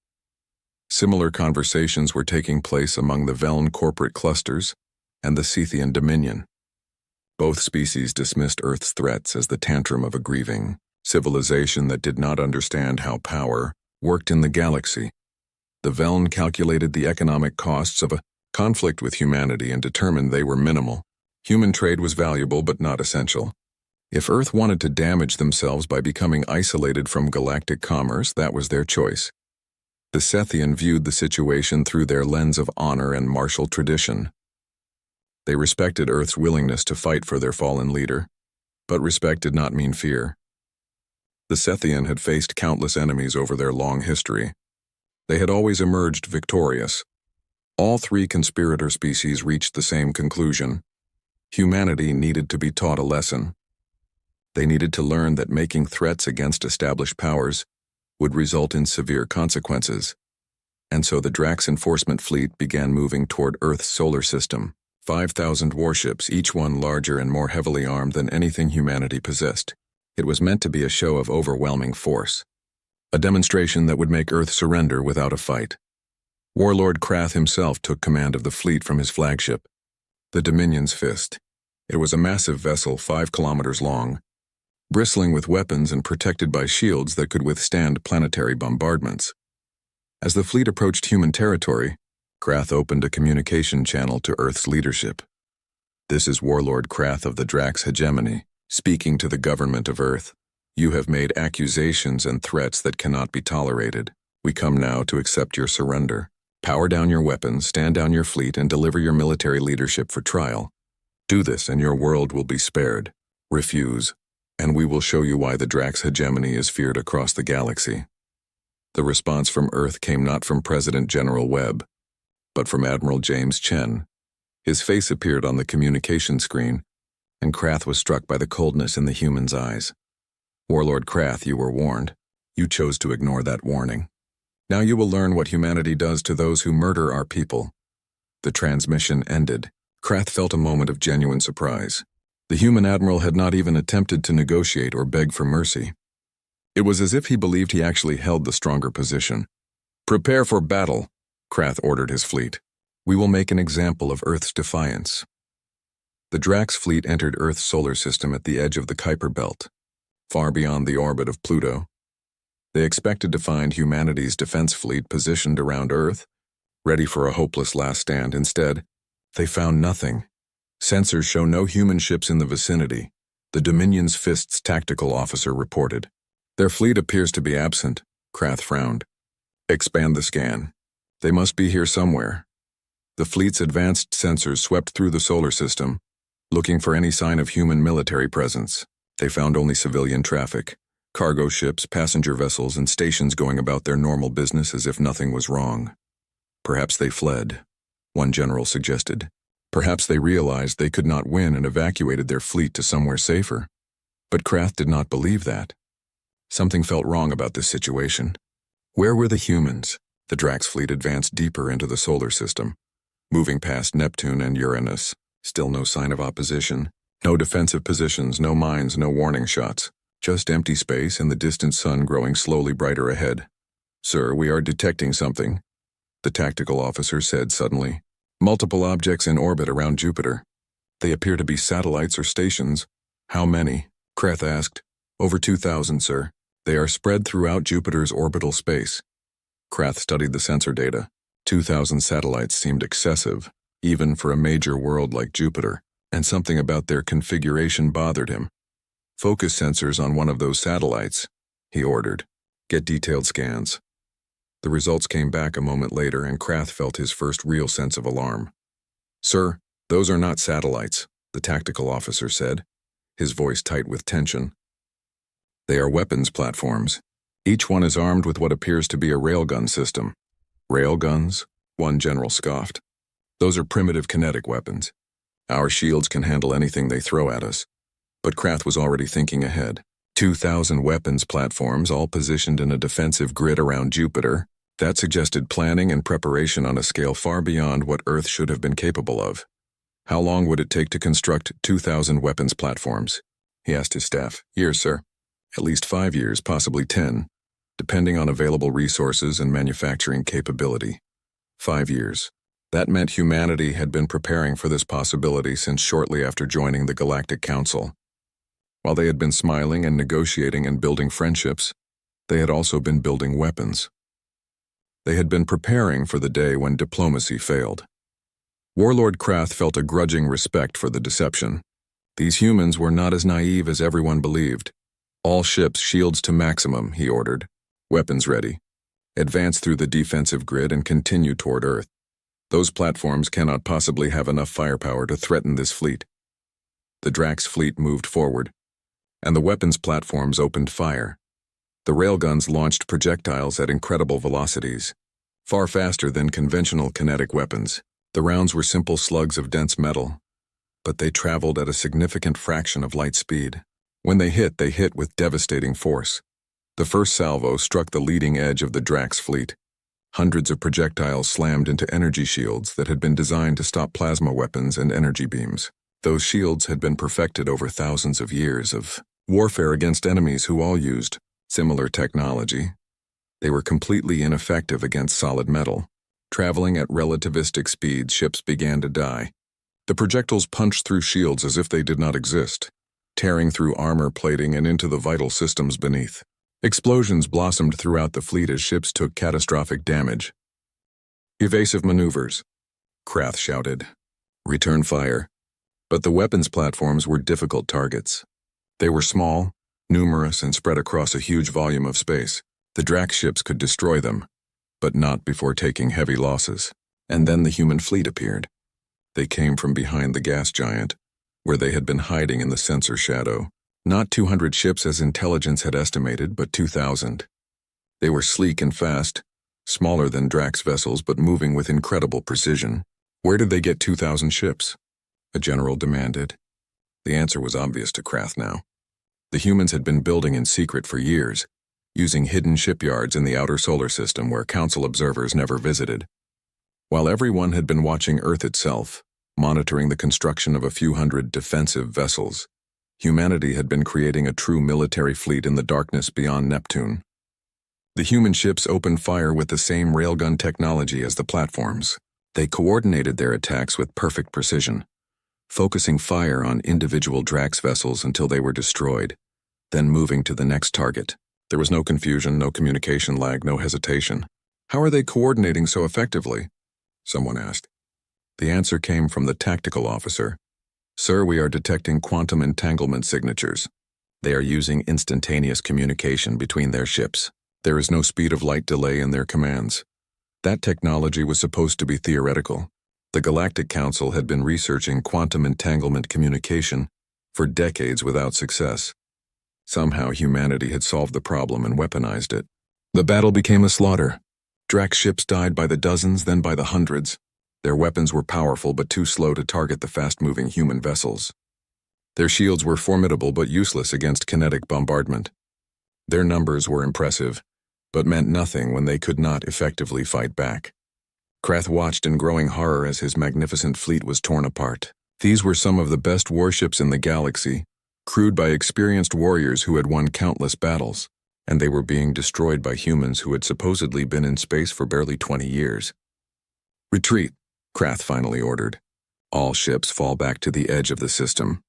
Similar conversations were taking place among the Veln corporate clusters and the Sethian dominion. Both species dismissed Earth's threats as the tantrum of a grieving civilization that did not understand how power worked in the galaxy. The Veln calculated the economic costs of a conflict with humanity and determined they were minimal. Human trade was valuable but not essential. If Earth wanted to damage themselves by becoming isolated from galactic commerce, that was their choice. The Sethian viewed the situation through their lens of honor and martial tradition. They respected Earth's willingness to fight for their fallen leader. But respect did not mean fear. The Sethian had faced countless enemies over their long history. They had always emerged victorious. All three conspirator species reached the same conclusion. Humanity needed to be taught a lesson. They needed to learn that making threats against established powers would result in severe consequences. And so the Drax enforcement fleet began moving toward Earth's solar system. 5,000 warships, each one larger and more heavily armed than anything humanity possessed. It was meant to be a show of overwhelming force. A demonstration that would make Earth surrender without a fight. Warlord Krath himself took command of the fleet from his flagship, the Dominion's Fist. It was a massive vessel 5 kilometers long, bristling with weapons and protected by shields that could withstand planetary bombardments. As the fleet approached human territory, Krath opened a communication channel to Earth's leadership. "This is Warlord Krath of the Drax Hegemony, speaking to the government of Earth. You have made accusations and threats that cannot be tolerated. We come now to accept your surrender. Power down your weapons, stand down your fleet, and deliver your military leadership for trial. Do this and your world will be spared. Refuse, and we will show you why the Drax Hegemony is feared across the galaxy." The response from Earth came not from President General Webb, but from Admiral James Chen. His face appeared on the communication screen, and Krath was struck by the coldness in the human's eyes. "Warlord Krath, you were warned. You chose to ignore that warning. Now you will learn what humanity does to those who murder our people." The transmission ended. Krath felt a moment of genuine surprise. The human admiral had not even attempted to negotiate or beg for mercy. It was as if he believed he actually held the stronger position. "Prepare for battle," Krath ordered his fleet. "We will make an example of Earth's defiance." The Drax fleet entered Earth's solar system at the edge of the Kuiper Belt, far beyond the orbit of Pluto. They expected to find humanity's defense fleet positioned around Earth, ready for a hopeless last stand. Instead, they found nothing. Sensors show no human ships in the vicinity, the Dominion's Fist's tactical officer reported. "Their fleet appears to be absent," Krath frowned. "Expand the scan. They must be here somewhere." The fleet's advanced sensors swept through the solar system, looking for any sign of human military presence. They found only civilian traffic, cargo ships, passenger vessels, and stations going about their normal business as if nothing was wrong. "Perhaps they fled," one general suggested. "Perhaps they realized they could not win and evacuated their fleet to somewhere safer." But Krath did not believe that. Something felt wrong about this situation. Where were the humans? The Drax fleet advanced deeper into the solar system, moving past Neptune and Uranus. Still no sign of opposition. No defensive positions, no mines, no warning shots. Just empty space and the distant sun growing slowly brighter ahead. "Sir, we are detecting something," the tactical officer said suddenly. "Multiple objects in orbit around Jupiter. They appear to be satellites or stations." "How many?" Krath asked. "Over 2,000, sir. They are spread throughout Jupiter's orbital space." Krath studied the sensor data. 2,000 satellites seemed excessive, even for a major world like Jupiter, and something about their configuration bothered him. "Focus sensors on one of those satellites," he ordered. "Get detailed scans." The results came back a moment later, and Krath felt his first real sense of alarm. "Sir, those are not satellites," the tactical officer said, his voice tight with tension. "They are weapons platforms. Each one is armed with what appears to be a railgun system." "Railguns?" one general scoffed. "Those are primitive kinetic weapons. Our shields can handle anything they throw at us." But Krath was already thinking ahead. 2,000 weapons platforms, all positioned in a defensive grid around Jupiter. That suggested planning and preparation on a scale far beyond what Earth should have been capable of. How long would it take to construct 2,000 weapons platforms? He asked his staff. "Years, sir. At least 5 years, possibly 10, depending on available resources and manufacturing capability." 5 years. That meant humanity had been preparing for this possibility since shortly after joining the Galactic Council. While they had been smiling and negotiating and building friendships, they had also been building weapons. They had been preparing for the day when diplomacy failed. Warlord Krath felt a grudging respect for the deception. These humans were not as naive as everyone believed. "All ships, shields to maximum," he ordered. "Weapons ready. Advance through the defensive grid and continue toward Earth. Those platforms cannot possibly have enough firepower to threaten this fleet." The Drax fleet moved forward, and the weapons platforms opened fire. The railguns launched projectiles at incredible velocities, far faster than conventional kinetic weapons. The rounds were simple slugs of dense metal, but they traveled at a significant fraction of light speed. When they hit with devastating force. The first salvo struck the leading edge of the Drax fleet. Hundreds of projectiles slammed into energy shields that had been designed to stop plasma weapons and energy beams. Those shields had been perfected over thousands of years of warfare against enemies who all used similar technology. They were completely ineffective against solid metal. Traveling at relativistic speeds, ships began to die. The projectiles punched through shields as if they did not exist, tearing through armor plating and into the vital systems beneath. Explosions blossomed throughout the fleet as ships took catastrophic damage. "Evasive maneuvers," Krath shouted. "Return fire." But the weapons platforms were difficult targets. They were small, numerous, and spread across a huge volume of space. The Drax ships could destroy them, but not before taking heavy losses. And then the human fleet appeared. They came from behind the gas giant, where they had been hiding in the sensor shadow. Not 200 ships as intelligence had estimated, but 2,000. They were sleek and fast, smaller than Drax vessels but moving with incredible precision. Where did they get 2,000 ships? A general demanded. The answer was obvious to Krath now. The humans had been building in secret for years, using hidden shipyards in the outer solar system where council observers never visited. While everyone had been watching Earth itself, monitoring the construction of a few hundred defensive vessels, humanity had been creating a true military fleet in the darkness beyond Neptune. The human ships opened fire with the same railgun technology as the platforms. They coordinated their attacks with perfect precision, focusing fire on individual Drax vessels until they were destroyed, then moving to the next target. There was no confusion, no communication lag, no hesitation. "How are they coordinating so effectively?" someone asked. The answer came from the tactical officer. "Sir, we are detecting quantum entanglement signatures. They are using instantaneous communication between their ships. There is no speed of light delay in their commands." That technology was supposed to be theoretical. The Galactic Council had been researching quantum entanglement communication for decades without success. Somehow humanity had solved the problem and weaponized it. The battle became a slaughter. Drax ships died by the dozens, then by the hundreds. Their weapons were powerful but too slow to target the fast-moving human vessels. Their shields were formidable but useless against kinetic bombardment. Their numbers were impressive, but meant nothing when they could not effectively fight back. Krath watched in growing horror as his magnificent fleet was torn apart. These were some of the best warships in the galaxy, crewed by experienced warriors who had won countless battles, and they were being destroyed by humans who had supposedly been in space for barely 20 years. "Retreat," Krath finally ordered. "All ships fall back to the edge of the system.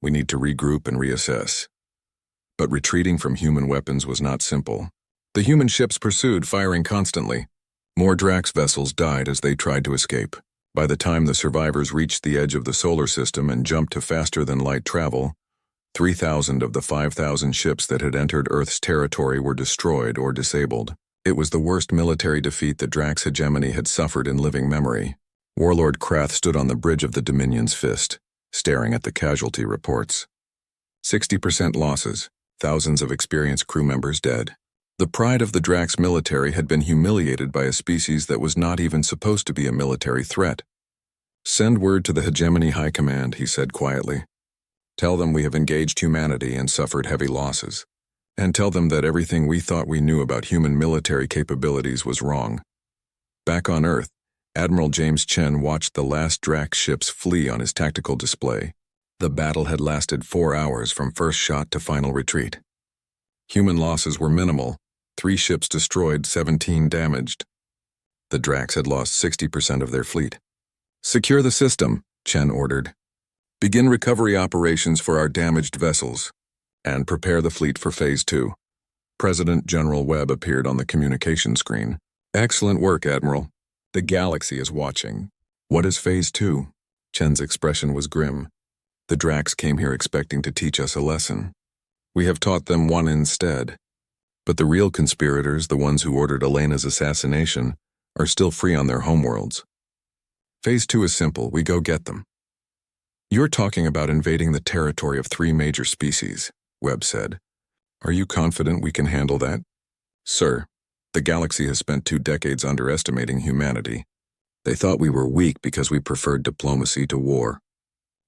We need to regroup and reassess." But retreating from human weapons was not simple. The human ships pursued, firing constantly. More Drax vessels died as they tried to escape. By the time the survivors reached the edge of the solar system and jumped to faster-than-light travel, 3,000 of the 5,000 ships that had entered Earth's territory were destroyed or disabled. It was the worst military defeat that Drax hegemony had suffered in living memory. Warlord Krath stood on the bridge of the Dominion's fist, staring at the casualty reports. 60% losses, thousands of experienced crew members dead. The pride of the Drax military had been humiliated by a species that was not even supposed to be a military threat. "Send word to the Hegemony High Command," he said quietly. "Tell them we have engaged humanity and suffered heavy losses. And tell them that everything we thought we knew about human military capabilities was wrong." Back on Earth, Admiral James Chen watched the last Drax ships flee on his tactical display. The battle had lasted 4 hours from first shot to final retreat. Human losses were minimal. 3 ships destroyed, 17 damaged. The Drax had lost 60% of their fleet. "Secure the system," Chen ordered. "Begin recovery operations for our damaged vessels, and prepare the fleet for Phase 2. President General Webb appeared on the communication screen. "Excellent work, Admiral. The galaxy is watching." "What is Phase 2? Chen's expression was grim. "The Drax came here expecting to teach us a lesson. We have taught them one instead. But the real conspirators, the ones who ordered Elena's assassination, are still free on their homeworlds. Phase 2 is simple. We go get them." "You're talking about invading the territory of 3 major species," Webb said. Are you confident we can handle that? Sir, the galaxy has spent 2 decades underestimating humanity. They thought we were weak because we preferred diplomacy to war.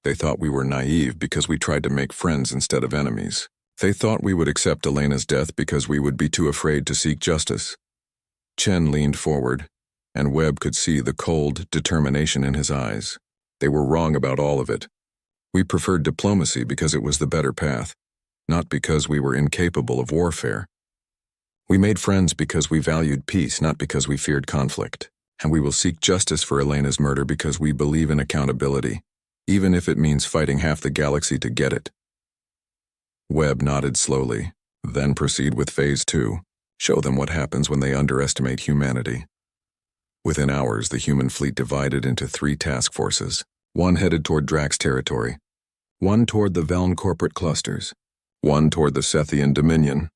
They thought we were naive because we tried to make friends instead of enemies. They thought we would accept Elena's death because we would be too afraid to seek justice. Chen leaned forward, and Webb could see the cold determination in his eyes. They were wrong about all of it. We preferred diplomacy because it was the better path, not because we were incapable of warfare. We made friends because we valued peace, not because we feared conflict. And we will seek justice for Elena's murder because we believe in accountability, even if it means fighting half the galaxy to get it. Webb nodded slowly, then proceed with Phase 2. Show them what happens when they underestimate humanity. Within hours, the human fleet divided into 3 task forces. One headed toward Drax territory, one toward the Veln corporate clusters, one toward the Sethian Dominion.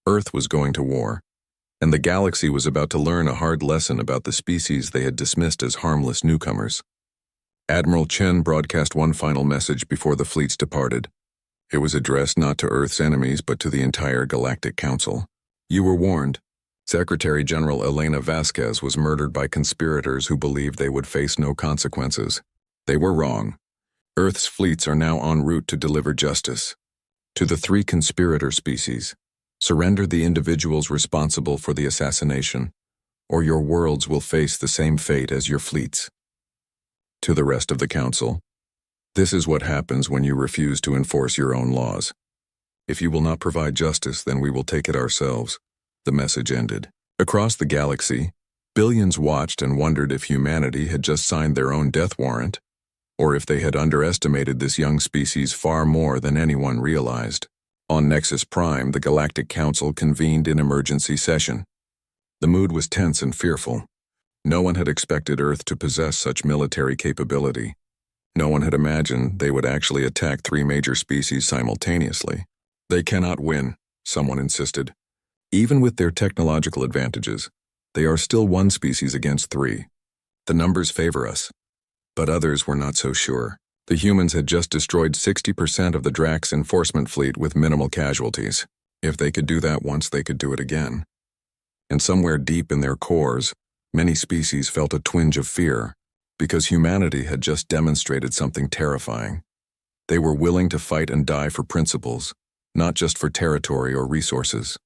Earth was going to war, and the galaxy was about to learn a hard lesson about the species they had dismissed as harmless newcomers. Admiral Chen broadcast one final message before the fleets departed. It was addressed not to Earth's enemies but to the entire Galactic Council. You were warned. Secretary General Elena Vasquez was murdered by conspirators who believed they would face no consequences. They were wrong. Earth's fleets are now en route to deliver justice. To the 3 conspirator species, surrender the individuals responsible for the assassination, or your worlds will face the same fate as your fleets. To the rest of the Council, this is what happens when you refuse to enforce your own laws. If you will not provide justice, then we will take it ourselves. The message ended. Across the galaxy, billions watched and wondered if humanity had just signed their own death warrant, or if they had underestimated this young species far more than anyone realized. On Nexus Prime, the Galactic Council convened in emergency session. The mood was tense and fearful. No one had expected Earth to possess such military capability. No one had imagined they would actually attack 3 major species simultaneously. They cannot win, someone insisted. Even with their technological advantages, they are still 1 species against 3. The numbers favor us. But others were not so sure. The humans had just destroyed 60% of the Drax enforcement fleet with minimal casualties. If they could do that once, they could do it again. And somewhere deep in their cores, many species felt a twinge of fear, because humanity had just demonstrated something terrifying. They were willing to fight and die for principles, not just for territory or resources.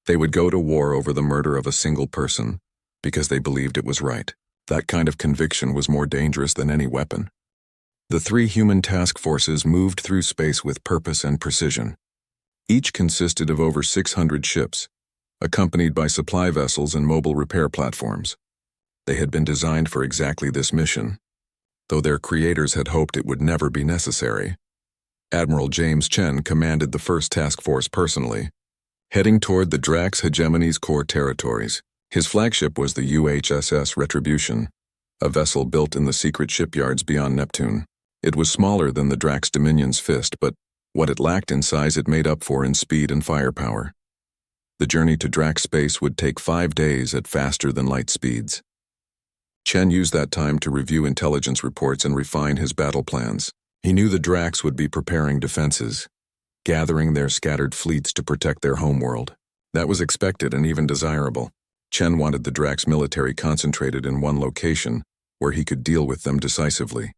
They would go to war over the murder of a single person, because they believed it was right. That kind of conviction was more dangerous than any weapon. The 3 human task forces moved through space with purpose and precision. Each consisted of over 600 ships, accompanied by supply vessels and mobile repair platforms. They had been designed for exactly this mission, though their creators had hoped it would never be necessary. Admiral James Chen commanded the first task force personally, heading toward the Drax hegemony's core territories. His flagship was the UHSS Retribution, a vessel built in the secret shipyards beyond Neptune. It was smaller than the Drax Dominion's Fist, but what it lacked in size it made up for in speed and firepower. The journey to Drax space would take 5 days at faster-than-light speeds. Chen used that time to review intelligence reports and refine his battle plans. He knew the Drax would be preparing defenses, gathering their scattered fleets to protect their homeworld. That was expected and even desirable. Chen wanted the Drax military concentrated in one location, where he could deal with them decisively.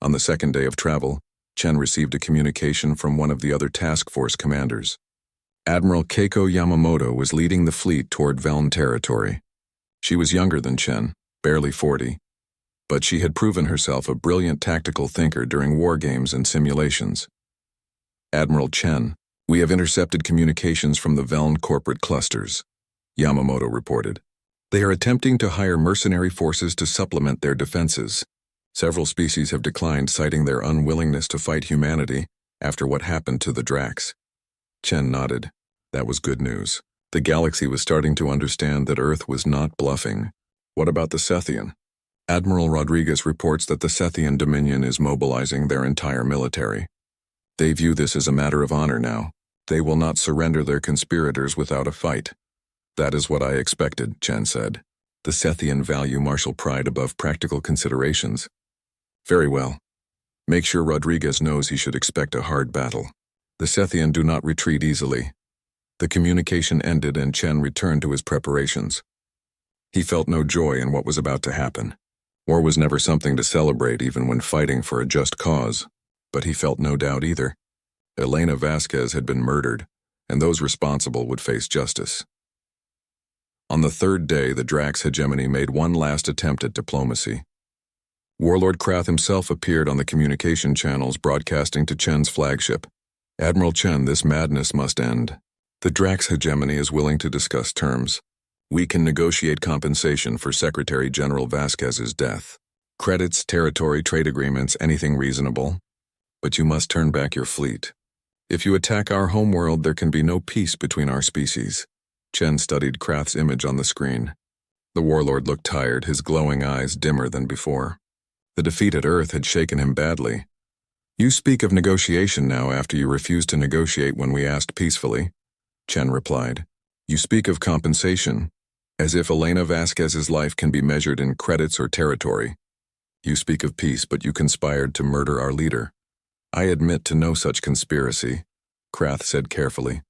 On the 2nd day of travel, Chen received a communication from one of the other task force commanders. Admiral Keiko Yamamoto was leading the fleet toward Veln territory. She was younger than Chen, barely 40, but she had proven herself a brilliant tactical thinker during war games and simulations. Admiral Chen, we have intercepted communications from the Veln corporate clusters, Yamamoto reported. They are attempting to hire mercenary forces to supplement their defenses. Several species have declined, citing their unwillingness to fight humanity after what happened to the Drax. Chen nodded. That was good news. The galaxy was starting to understand that Earth was not bluffing. What about the Sethian? Admiral Rodriguez reports that the Sethian Dominion is mobilizing their entire military. They view this as a matter of honor now. They will not surrender their conspirators without a fight. That is what I expected, Chen said. The Sethian value martial pride above practical considerations. Very well. Make sure Rodriguez knows he should expect a hard battle. The Sethian do not retreat easily. The communication ended and Chen returned to his preparations. He felt no joy in what was about to happen. War was never something to celebrate even when fighting for a just cause, but he felt no doubt either. Elena Vasquez had been murdered, and those responsible would face justice. On the third day, the Drax hegemony made one last attempt at diplomacy. Warlord Krath himself appeared on the communication channels broadcasting to Chen's flagship. Admiral Chen, this madness must end. The Drax hegemony is willing to discuss terms. We can negotiate compensation for Secretary General Vasquez's death. Credits, territory, trade agreements, anything reasonable. But you must turn back your fleet. If you attack our homeworld, there can be no peace between our species. Chen studied Krath's image on the screen. The warlord looked tired, his glowing eyes dimmer than before. The defeat at Earth had shaken him badly. You speak of negotiation now after you refused to negotiate when we asked peacefully, Chen replied. You speak of compensation, as if Elena Vasquez's life can be measured in credits or territory. You speak of peace, but you conspired to murder our leader. I admit to no such conspiracy, Krath said carefully.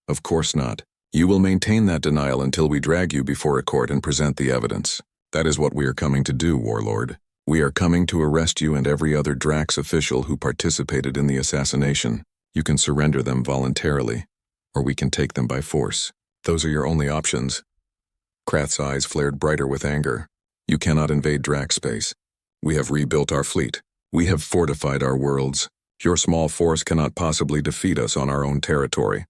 Of course not. You will maintain that denial until we drag you before a court and present the evidence. That is what we are coming to do, Warlord. We are coming to arrest you and every other Drax official who participated in the assassination. You can surrender them voluntarily, or we can take them by force. Those are your only options. Krath's eyes flared brighter with anger. You cannot invade Drax space. We have rebuilt our fleet. We have fortified our worlds. Your small force cannot possibly defeat us on our own territory.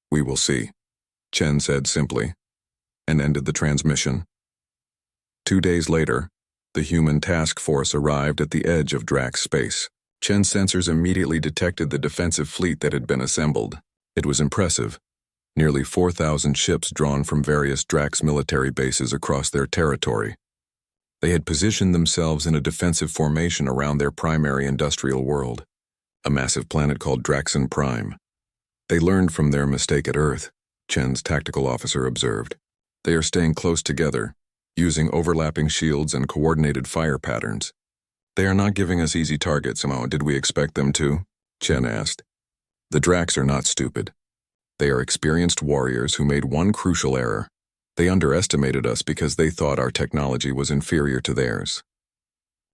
We will see, Chen said simply, and ended the transmission. 2 days later, the human task force arrived at the edge of Drax space. Chen's sensors immediately detected the defensive fleet that had been assembled. It was impressive. Nearly 4,000 ships drawn from various Drax military bases across their territory. They had positioned themselves in a defensive formation around their primary industrial world, a massive planet called Draxon Prime. They learned from their mistake at Earth, Chen's tactical officer observed. They are staying close together, using overlapping shields and coordinated fire patterns. They are not giving us easy targets, did we expect them to? Chen asked. The Drax are not stupid. They are experienced warriors who made one crucial error. They underestimated us because they thought our technology was inferior to theirs.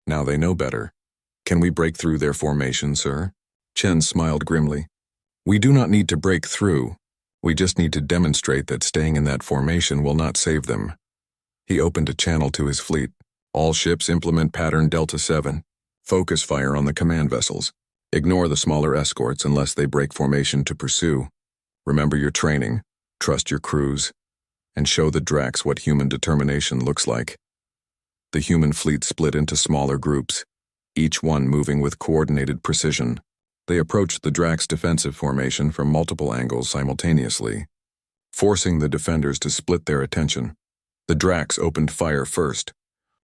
Now they know better. Can we break through their formation, sir? Chen smiled grimly. We do not need to break through. We just need to demonstrate that staying in that formation will not save them. He opened a channel to his fleet. All ships implement pattern Delta 7. Focus fire on the command vessels. Ignore the smaller escorts unless they break formation to pursue. Remember your training, trust your crews, and show the Drax what human determination looks like. The human fleet split into smaller groups, each one moving with coordinated precision. They approached the Drax defensive formation from multiple angles simultaneously, forcing the defenders to split their attention. The Drax opened fire first,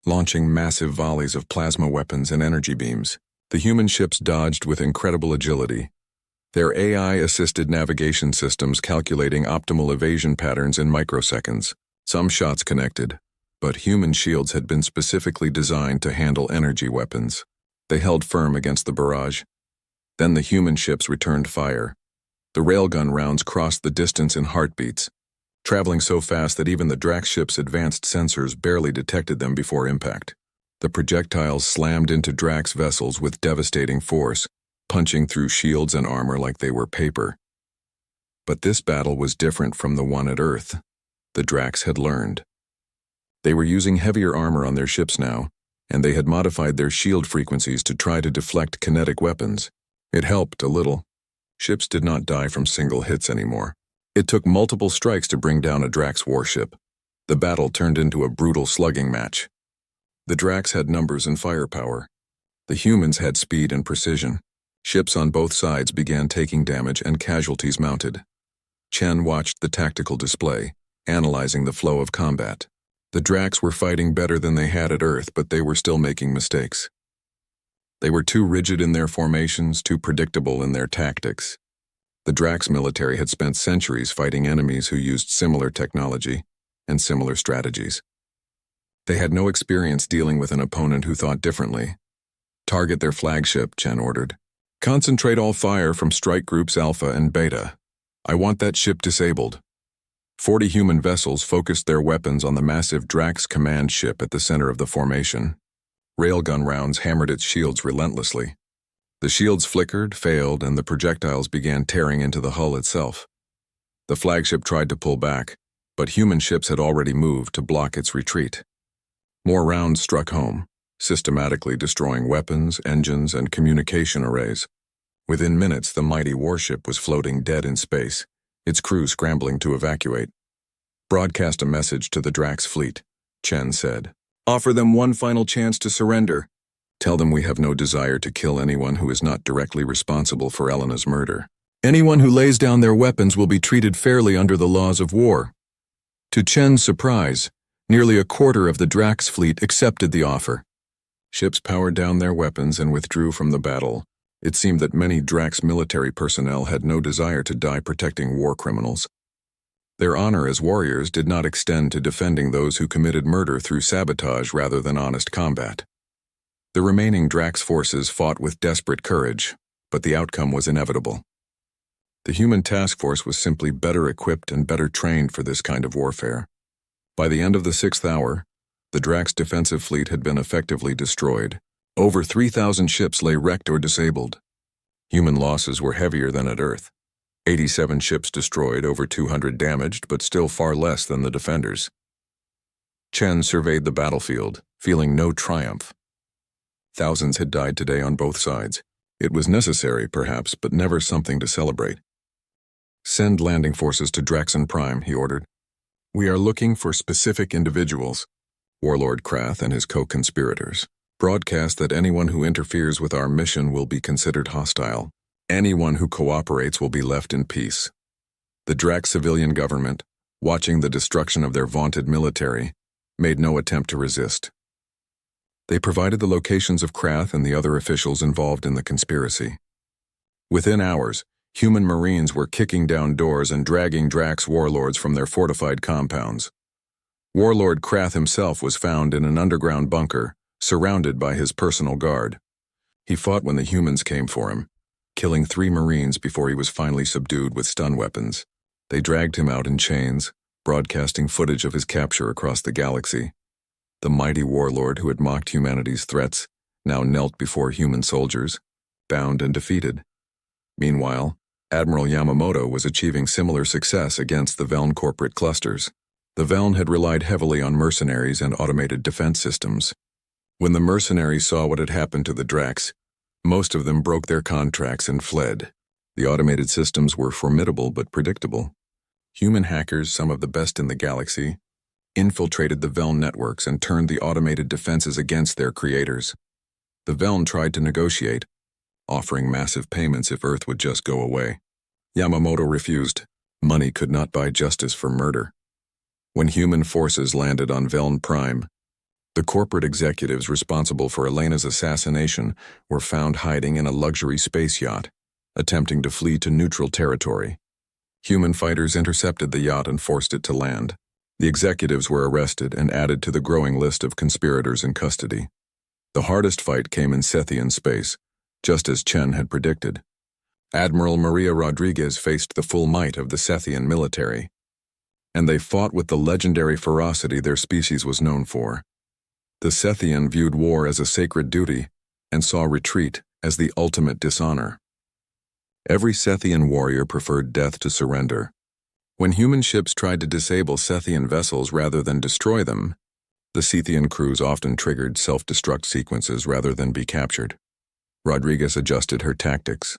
launching massive volleys of plasma weapons and energy beams. The human ships dodged with incredible agility, their AI-assisted navigation systems calculating optimal evasion patterns in microseconds. Some shots connected, but human shields had been specifically designed to handle energy weapons. They held firm against the barrage. Then the human ships returned fire. The railgun rounds crossed the distance in heartbeats, traveling so fast that even the Drax ship's advanced sensors barely detected them before impact. The projectiles slammed into Drax vessels with devastating force, punching through shields and armor like they were paper. But this battle was different from the one at Earth. The Drax had learned. They were using heavier armor on their ships now, and they had modified their shield frequencies to try to deflect kinetic weapons. It helped a little. Ships did not die from single hits anymore. It took multiple strikes to bring down a Drax warship. The battle turned into a brutal slugging match. The Drax had numbers and firepower. The humans had speed and precision. Ships on both sides began taking damage and casualties mounted. Chen watched the tactical display, analyzing the flow of combat. The Drax were fighting better than they had at Earth, but they were still making mistakes. They were too rigid in their formations, too predictable in their tactics. The Drax military had spent centuries fighting enemies who used similar technology and similar strategies. They had no experience dealing with an opponent who thought differently. Target their flagship, Chen ordered. Concentrate all fire from strike groups Alpha and Beta. I want that ship disabled. 40 human vessels focused their weapons on the massive Drax command ship at the center of the formation. Railgun rounds hammered its shields relentlessly. The shields flickered, failed, and the projectiles began tearing into the hull itself. The flagship tried to pull back, but human ships had already moved to block its retreat. More rounds struck home, systematically destroying weapons, engines, and communication arrays. Within minutes, the mighty warship was floating dead in space, its crew scrambling to evacuate. Broadcast a message to the Drax fleet, Chen said. Offer them one final chance to surrender. Tell them we have no desire to kill anyone who is not directly responsible for Elena's murder. Anyone who lays down their weapons will be treated fairly under the laws of war. To Chen's surprise, nearly a quarter of the Drax fleet accepted the offer. Ships powered down their weapons and withdrew from the battle. It seemed that many Drax military personnel had no desire to die protecting war criminals. Their honor as warriors did not extend to defending those who committed murder through sabotage rather than honest combat. The remaining Drax forces fought with desperate courage, but the outcome was inevitable. The human task force was simply better equipped and better trained for this kind of warfare. By the end of the 6th hour, the Drax defensive fleet had been effectively destroyed. Over 3,000 ships lay wrecked or disabled. Human losses were heavier than at Earth. 87 ships destroyed, over 200 damaged, but still far less than the defenders. Chen surveyed the battlefield, feeling no triumph. Thousands had died today on both sides. It was necessary, perhaps, but never something to celebrate. Send landing forces to Draxon Prime, he ordered. We are looking for specific individuals. Warlord Krath and his co-conspirators. Broadcast that anyone who interferes with our mission will be considered hostile. Anyone who cooperates will be left in peace. The Drax civilian government, watching the destruction of their vaunted military, made no attempt to resist. They provided the locations of Krath and the other officials involved in the conspiracy. Within hours, human Marines were kicking down doors and dragging Drax warlords from their fortified compounds. Warlord Krath himself was found in an underground bunker, surrounded by his personal guard. He fought when the humans came for him, killing 3 Marines before he was finally subdued with stun weapons. They dragged him out in chains, broadcasting footage of his capture across the galaxy. The mighty warlord who had mocked humanity's threats now knelt before human soldiers, bound and defeated. Meanwhile, Admiral Yamamoto was achieving similar success against the Veln corporate clusters. The Veln had relied heavily on mercenaries and automated defense systems. When the mercenaries saw what had happened to the Drax, most of them broke their contracts and fled. The automated systems were formidable but predictable. Human hackers, some of the best in the galaxy, infiltrated the Veln networks and turned the automated defenses against their creators. The Veln tried to negotiate, offering massive payments if Earth would just go away. Yamamoto refused. Money could not buy justice for murder. When human forces landed on Veln Prime, the corporate executives responsible for Elena's assassination were found hiding in a luxury space yacht, attempting to flee to neutral territory. Human fighters intercepted the yacht and forced it to land. The executives were arrested and added to the growing list of conspirators in custody. The hardest fight came in Sethian space, just as Chen had predicted. Admiral Maria Rodriguez faced the full might of the Sethian military, and they fought with the legendary ferocity their species was known for. The Sethian viewed war as a sacred duty and saw retreat as the ultimate dishonor. Every Sethian warrior preferred death to surrender. When human ships tried to disable Sethian vessels rather than destroy them, the Sethian crews often triggered self-destruct sequences rather than be captured. Rodriguez adjusted her tactics,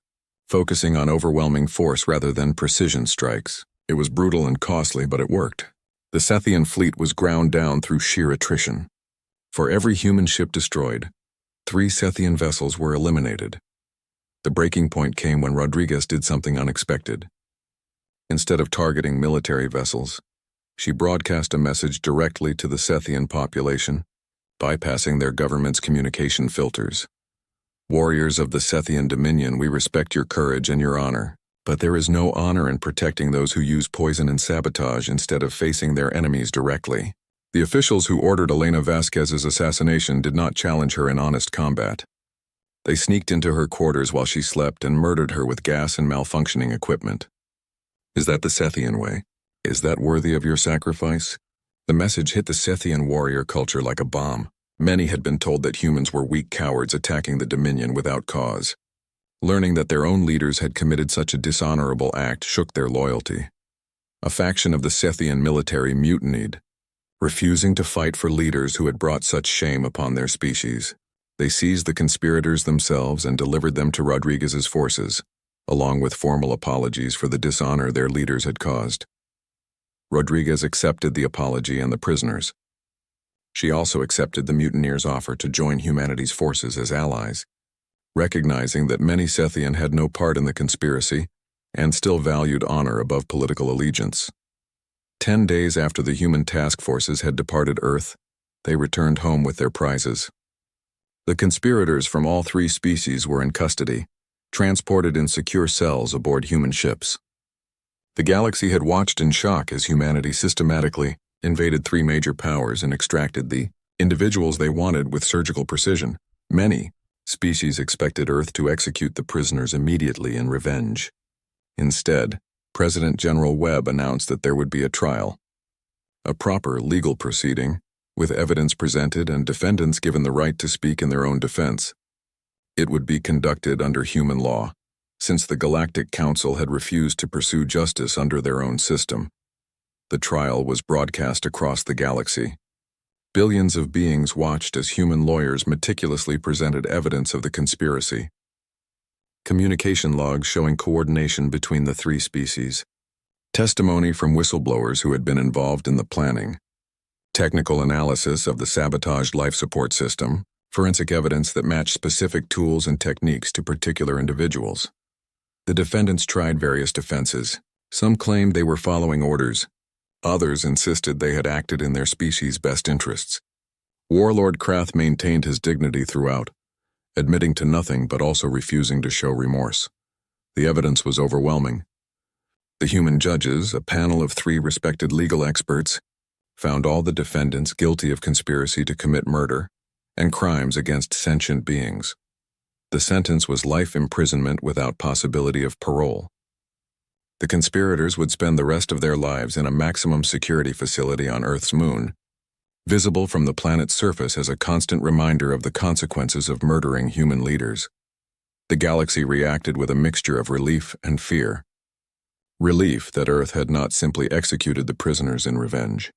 focusing on overwhelming force rather than precision strikes. It was brutal and costly, but it worked. The Sethian fleet was ground down through sheer attrition. For every human ship destroyed, 3 Sethian vessels were eliminated. The breaking point came when Rodriguez did something unexpected. Instead of targeting military vessels, she broadcast a message directly to the Sethian population, bypassing their government's communication filters. Warriors of the Sethian Dominion, we respect your courage and your honor, but there is no honor in protecting those who use poison and sabotage instead of facing their enemies directly. The officials who ordered Elena Vasquez's assassination did not challenge her in honest combat. They sneaked into her quarters while she slept and murdered her with gas and malfunctioning equipment. Is that the Sethian way? Is that worthy of your sacrifice? The message hit the Sethian warrior culture like a bomb. Many had been told that humans were weak cowards attacking the Dominion without cause. Learning that their own leaders had committed such a dishonorable act shook their loyalty. A faction of the Sethian military mutinied, refusing to fight for leaders who had brought such shame upon their species. They seized the conspirators themselves and delivered them to Rodriguez's forces, along with formal apologies for the dishonor their leaders had caused. Rodriguez accepted the apology and the prisoners. She also accepted the mutineers' offer to join humanity's forces as allies, recognizing that many Sethian had no part in the conspiracy and still valued honor above political allegiance. 10 days after the human task forces had departed Earth, they returned home with their prizes. The conspirators from all three species were in custody, transported in secure cells aboard human ships. The galaxy had watched in shock as humanity systematically invaded three major powers and extracted the individuals they wanted with surgical precision. Many species expected Earth to execute the prisoners immediately in revenge. Instead, President General Webb announced that there would be a trial, a proper legal proceeding, with evidence presented and defendants given the right to speak in their own defense. It would be conducted under human law, since the Galactic Council had refused to pursue justice under their own system. The trial was broadcast across the galaxy. Billions of beings watched as human lawyers meticulously presented evidence of the conspiracy. Communication logs showing coordination between the three species. Testimony from whistleblowers who had been involved in the planning. Technical analysis of the sabotaged life support system. Forensic evidence that matched specific tools and techniques to particular individuals. The defendants tried various defenses. Some claimed they were following orders. Others insisted they had acted in their species' best interests. Warlord Krath maintained his dignity throughout, admitting to nothing but also refusing to show remorse. The evidence was overwhelming. The human judges, a panel of 3 respected legal experts, found all the defendants guilty of conspiracy to commit murder and crimes against sentient beings. The sentence was life imprisonment without possibility of parole. The conspirators would spend the rest of their lives in a maximum security facility on Earth's moon, visible from the planet's surface as a constant reminder of the consequences of murdering human leaders. The galaxy reacted with a mixture of relief and fear. Relief that Earth had not simply executed the prisoners in revenge.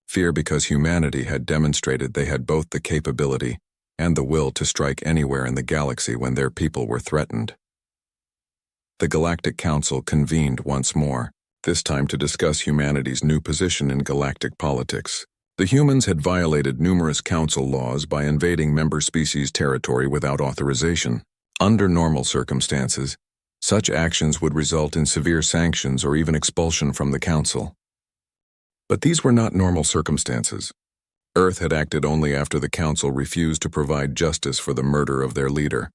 Fear because humanity had demonstrated they had both the capability and the will to strike anywhere in the galaxy when their people were threatened. The Galactic Council convened once more, this time to discuss humanity's new position in galactic politics. The humans had violated numerous council laws by invading member species' territory without authorization. Under normal circumstances, such actions would result in severe sanctions or even expulsion from the council. But these were not normal circumstances. Earth had acted only after the council refused to provide justice for the murder of their leader.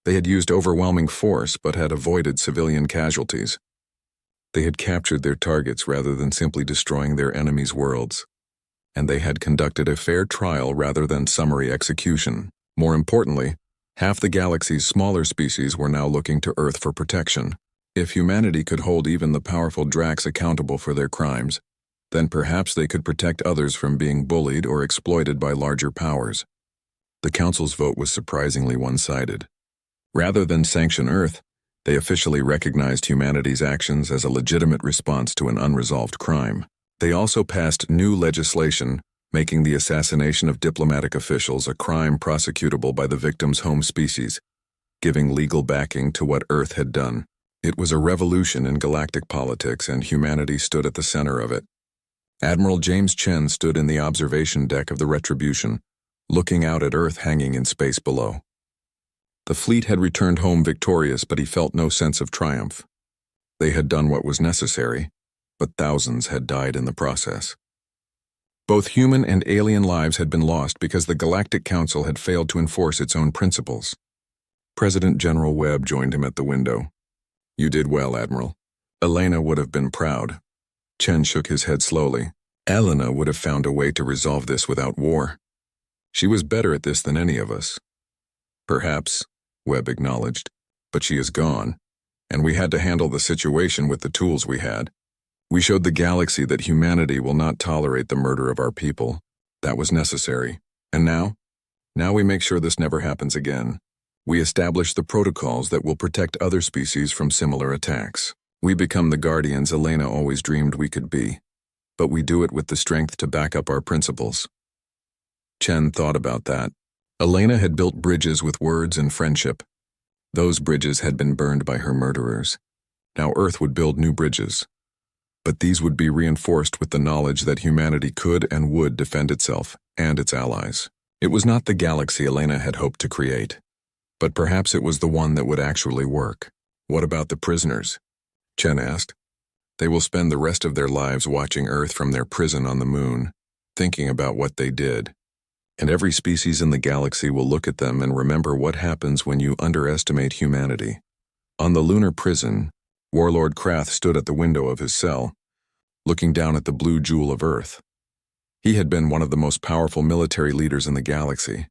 They had used overwhelming force but had avoided civilian casualties. They had captured their targets rather than simply destroying their enemies' worlds. And they had conducted a fair trial rather than summary execution. More importantly, half the galaxy's smaller species were now looking to Earth for protection. If humanity could hold even the powerful Drax accountable for their crimes, then perhaps they could protect others from being bullied or exploited by larger powers. The Council's vote was surprisingly one-sided. Rather than sanction Earth, they officially recognized humanity's actions as a legitimate response to an unresolved crime. They also passed new legislation making the assassination of diplomatic officials a crime prosecutable by the victim's home species, giving legal backing to what Earth had done. It was a revolution in galactic politics, and humanity stood at the center of it. Admiral James Chen stood in the observation deck of the Retribution, looking out at Earth hanging in space below. The fleet had returned home victorious, but he felt no sense of triumph. They had done what was necessary, but thousands had died in the process. Both human and alien lives had been lost because the Galactic Council had failed to enforce its own principles. President General Webb joined him at the window. "You did well, Admiral. Elena would have been proud." Chen shook his head slowly. "Elena would have found a way to resolve this without war. She was better at this than any of us. Perhaps, Webb acknowledged, but she is gone, and we had to handle the situation with the tools we had. We showed the galaxy that humanity will not tolerate the murder of our people. That was necessary. And now? Now we make sure this never happens again. We establish the protocols that will protect other species from similar attacks. We become the guardians Elena always dreamed we could be. But we do it with the strength to back up our principles. Chen thought about that. Elena had built bridges with words and friendship. Those bridges had been burned by her murderers. Now Earth would build new bridges. But these would be reinforced with the knowledge that humanity could and would defend itself and its allies. It was not the galaxy Elena had hoped to create, but perhaps it was the one that would actually work. What about the prisoners? Chen asked. They will spend the rest of their lives watching Earth from their prison on the moon, thinking about what they did. And every species in the galaxy will look at them and remember what happens when you underestimate humanity. On the lunar prison, Warlord Krath stood at the window of his cell, looking down at the blue jewel of Earth. He had been one of the most powerful military leaders in the galaxy.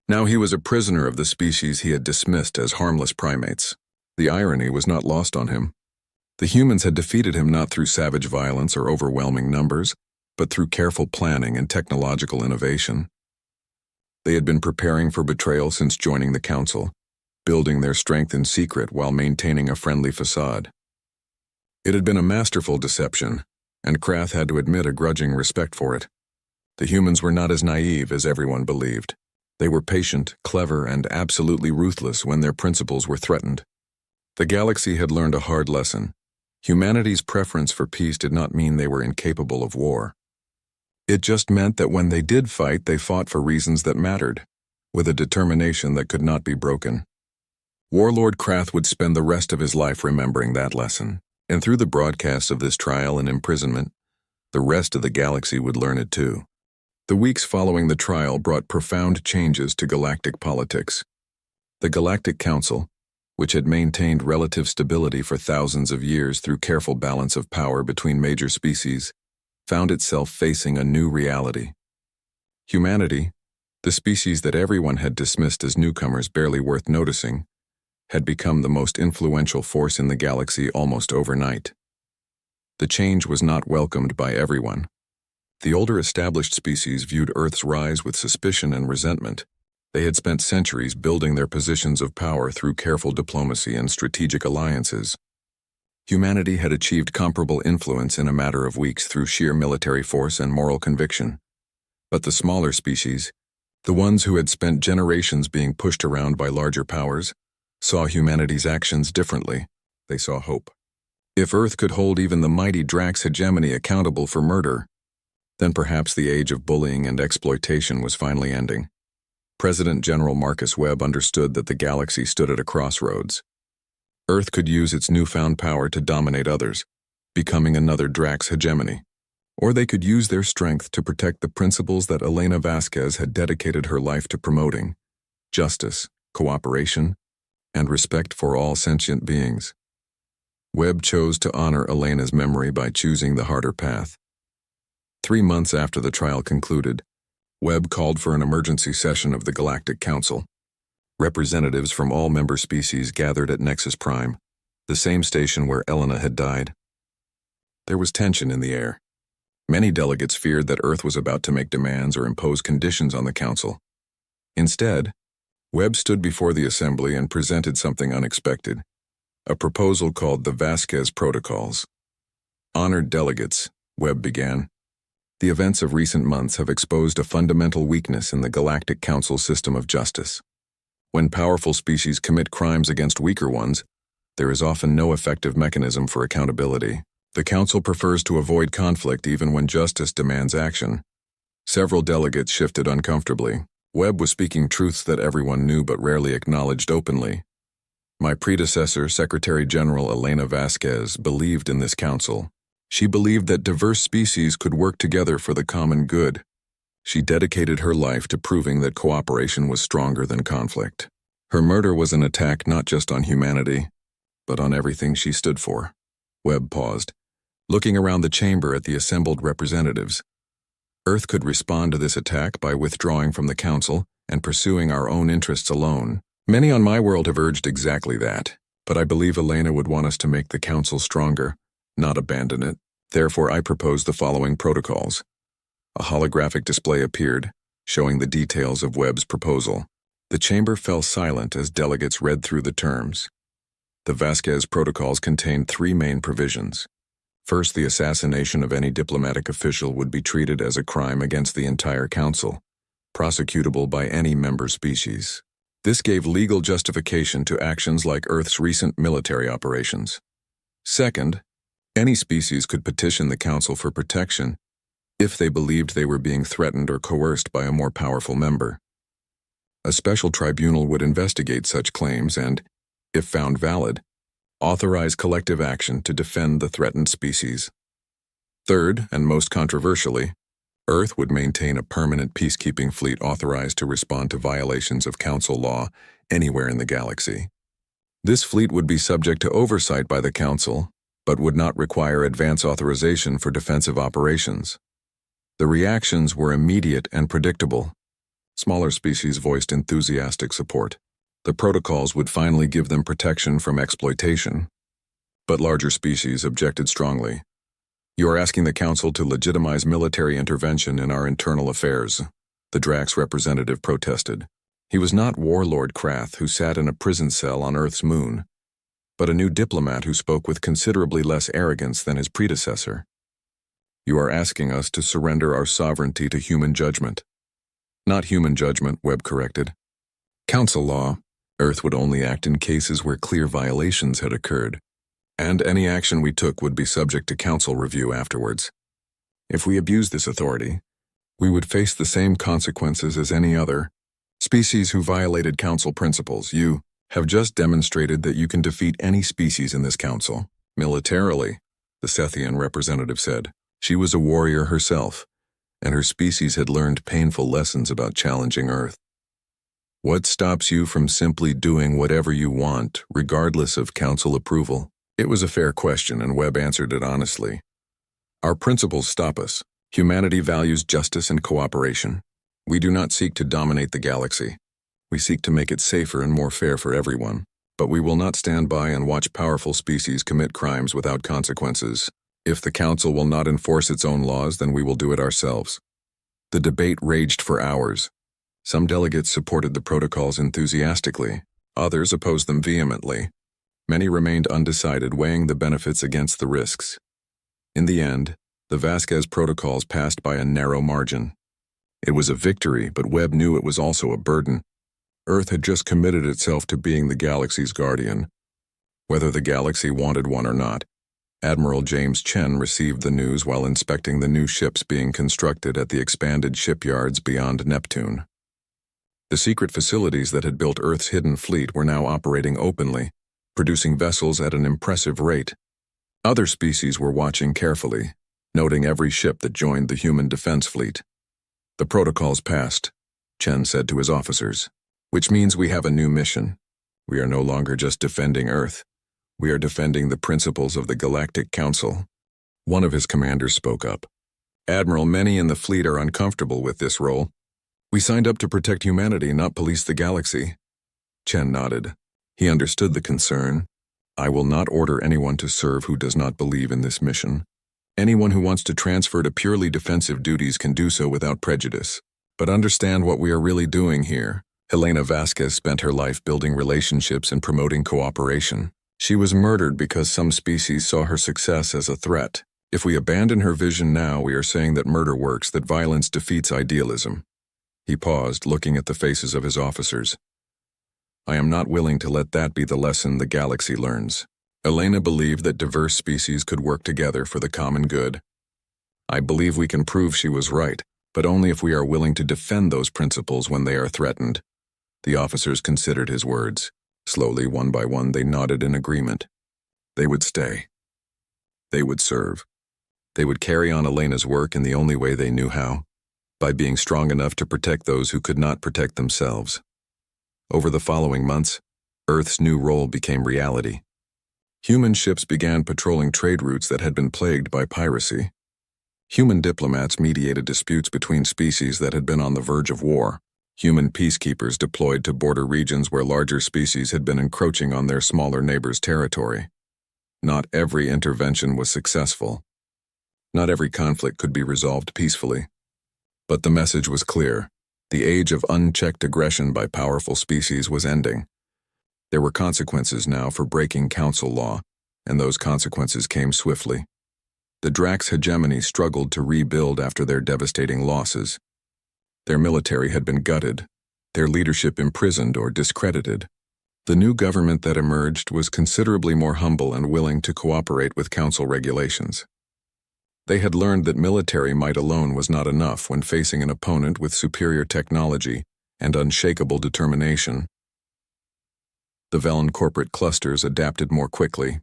Now he was a prisoner of the species he had dismissed as harmless primates. The irony was not lost on him. The humans had defeated him not through savage violence or overwhelming numbers, but through careful planning and technological innovation. They had been preparing for betrayal since joining the Council, building their strength in secret while maintaining a friendly facade. It had been a masterful deception, and Krath had to admit a grudging respect for it. The humans were not as naive as everyone believed. They were patient, clever, and absolutely ruthless when their principles were threatened. The galaxy had learned a hard lesson. Humanity's preference for peace did not mean they were incapable of war. It just meant that when they did fight, they fought for reasons that mattered, with a determination that could not be broken. Warlord Krath would spend the rest of his life remembering that lesson, and through the broadcasts of this trial and imprisonment, the rest of the galaxy would learn it too. The weeks following the trial brought profound changes to galactic politics. The Galactic Council, which had maintained relative stability for thousands of years through careful balance of power between major species, found itself facing a new reality. Humanity, the species that everyone had dismissed as newcomers barely worth noticing, had become the most influential force in the galaxy almost overnight. The change was not welcomed by everyone. The older established species viewed Earth's rise with suspicion and resentment. They had spent centuries building their positions of power through careful diplomacy and strategic alliances. Humanity had achieved comparable influence in a matter of weeks through sheer military force and moral conviction. But the smaller species, the ones who had spent generations being pushed around by larger powers, saw humanity's actions differently. They saw hope. If Earth could hold even the mighty Drax hegemony accountable for murder, then perhaps the age of bullying and exploitation was finally ending. President General Marcus Webb understood that the galaxy stood at a crossroads. Earth could use its newfound power to dominate others, becoming another Drax hegemony. Or they could use their strength to protect the principles that Elena Vasquez had dedicated her life to promoting: justice, cooperation, and respect for all sentient beings. Webb chose to honor Elena's memory by choosing the harder path. 3 months after the trial concluded, Webb called for an emergency session of the Galactic Council. Representatives from all member species gathered at Nexus Prime, the same station where Elena had died. There was tension in the air. Many delegates feared that Earth was about to make demands or impose conditions on the Council. Instead, Webb stood before the Assembly and presented something unexpected, a proposal called the Vasquez Protocols. Honored delegates, Webb began. The events of recent months have exposed a fundamental weakness in the Galactic Council system of justice. When powerful species commit crimes against weaker ones, there is often no effective mechanism for accountability. The Council prefers to avoid conflict even when justice demands action. Several delegates shifted uncomfortably. Webb was speaking truths that everyone knew but rarely acknowledged openly. My predecessor, Secretary General Elena Vasquez, believed in this council. She believed that diverse species could work together for the common good. She dedicated her life to proving that cooperation was stronger than conflict. Her murder was an attack not just on humanity, but on everything she stood for. Webb paused, looking around the chamber at the assembled representatives. Earth could respond to this attack by withdrawing from the council and pursuing our own interests alone. Many on my world have urged exactly that, but I believe Elena would want us to make the council stronger, not abandon it. Therefore, I propose the following protocols. A holographic display appeared, showing the details of Webb's proposal. The chamber fell silent as delegates read through the terms. The Vasquez protocols contained three main provisions. First, the assassination of any diplomatic official would be treated as a crime against the entire council, prosecutable by any member species. This gave legal justification to actions like Earth's recent military operations. Second, any species could petition the council for protection if they believed they were being threatened or coerced by a more powerful member. A special tribunal would investigate such claims and, if found valid, authorize collective action to defend the threatened species. Third, and most controversially, Earth would maintain a permanent peacekeeping fleet authorized to respond to violations of council law anywhere in the galaxy. This fleet would be subject to oversight by the council, but would not require advance authorization for defensive operations. The reactions were immediate and predictable. Smaller species voiced enthusiastic support. The protocols would finally give them protection from exploitation, but larger species objected strongly. You are asking the council to legitimize military intervention in our internal affairs, the Drax representative protested. He was not Warlord Krath, who sat in a prison cell on Earth's moon, but a new diplomat who spoke with considerably less arrogance than his predecessor. You are asking us to surrender our sovereignty to human judgment. Not human judgment, Webb corrected. Council law. Earth would only act in cases where clear violations had occurred, and any action we took would be subject to council review afterwards. If we abused this authority, we would face the same consequences as any other species who violated council principles. You have just demonstrated that you can defeat any species in this council. Militarily, the Sethian representative said. She was a warrior herself, and her species had learned painful lessons about challenging Earth. What stops you from simply doing whatever you want, regardless of council approval? It was a fair question, and Webb answered it honestly. Our principles stop us. Humanity values justice and cooperation. We do not seek to dominate the galaxy. We seek to make it safer and more fair for everyone. But we will not stand by and watch powerful species commit crimes without consequences. If the council will not enforce its own laws, then we will do it ourselves. The debate raged for hours. Some delegates supported the protocols enthusiastically. Others opposed them vehemently. Many remained undecided, weighing the benefits against the risks. In the end, the Vasquez protocols passed by a narrow margin. It was a victory, but Webb knew it was also a burden. Earth had just committed itself to being the galaxy's guardian, whether the galaxy wanted one or not. Admiral James Chen received the news while inspecting the new ships being constructed at the expanded shipyards beyond Neptune. The secret facilities that had built Earth's hidden fleet were now operating openly, producing vessels at an impressive rate. Other species were watching carefully, noting every ship that joined the human defense fleet. The protocols passed, Chen said to his officers, which means we have a new mission. We are no longer just defending Earth. We are defending the principles of the Galactic Council. One of his commanders spoke up. Admiral, many in the fleet are uncomfortable with this role. We signed up to protect humanity, not police the galaxy. Chen nodded. He understood the concern. I will not order anyone to serve who does not believe in this mission. Anyone who wants to transfer to purely defensive duties can do so without prejudice. But understand what we are really doing here. Helena Vasquez spent her life building relationships and promoting cooperation. She was murdered because some species saw her success as a threat. If we abandon her vision now, we are saying that murder works, that violence defeats idealism. He paused, looking at the faces of his officers. I am not willing to let that be the lesson the galaxy learns. Elena believed that diverse species could work together for the common good. I believe we can prove she was right, but only if we are willing to defend those principles when they are threatened. The officers considered his words. Slowly, one by one, they nodded in agreement. They would stay. They would serve. They would carry on Elena's work in the only way they knew how, by being strong enough to protect those who could not protect themselves. Over the following months, Earth's new role became reality. Human ships began patrolling trade routes that had been plagued by piracy. Human diplomats mediated disputes between species that had been on the verge of war. human peacekeepers deployed to border regions where larger species had been encroaching on their smaller neighbors' territory. Not every intervention was successful. Not every conflict could be resolved peacefully. But the message was clear. The age of unchecked aggression by powerful species was ending. There were consequences now for breaking council law, and those consequences came swiftly. The Drax hegemony struggled to rebuild after their devastating losses. Their military had been gutted, their leadership imprisoned or discredited. The new government that emerged was considerably more humble and willing to cooperate with council regulations. They had learned that military might alone was not enough when facing an opponent with superior technology and unshakable determination. The Velen corporate clusters adapted more quickly.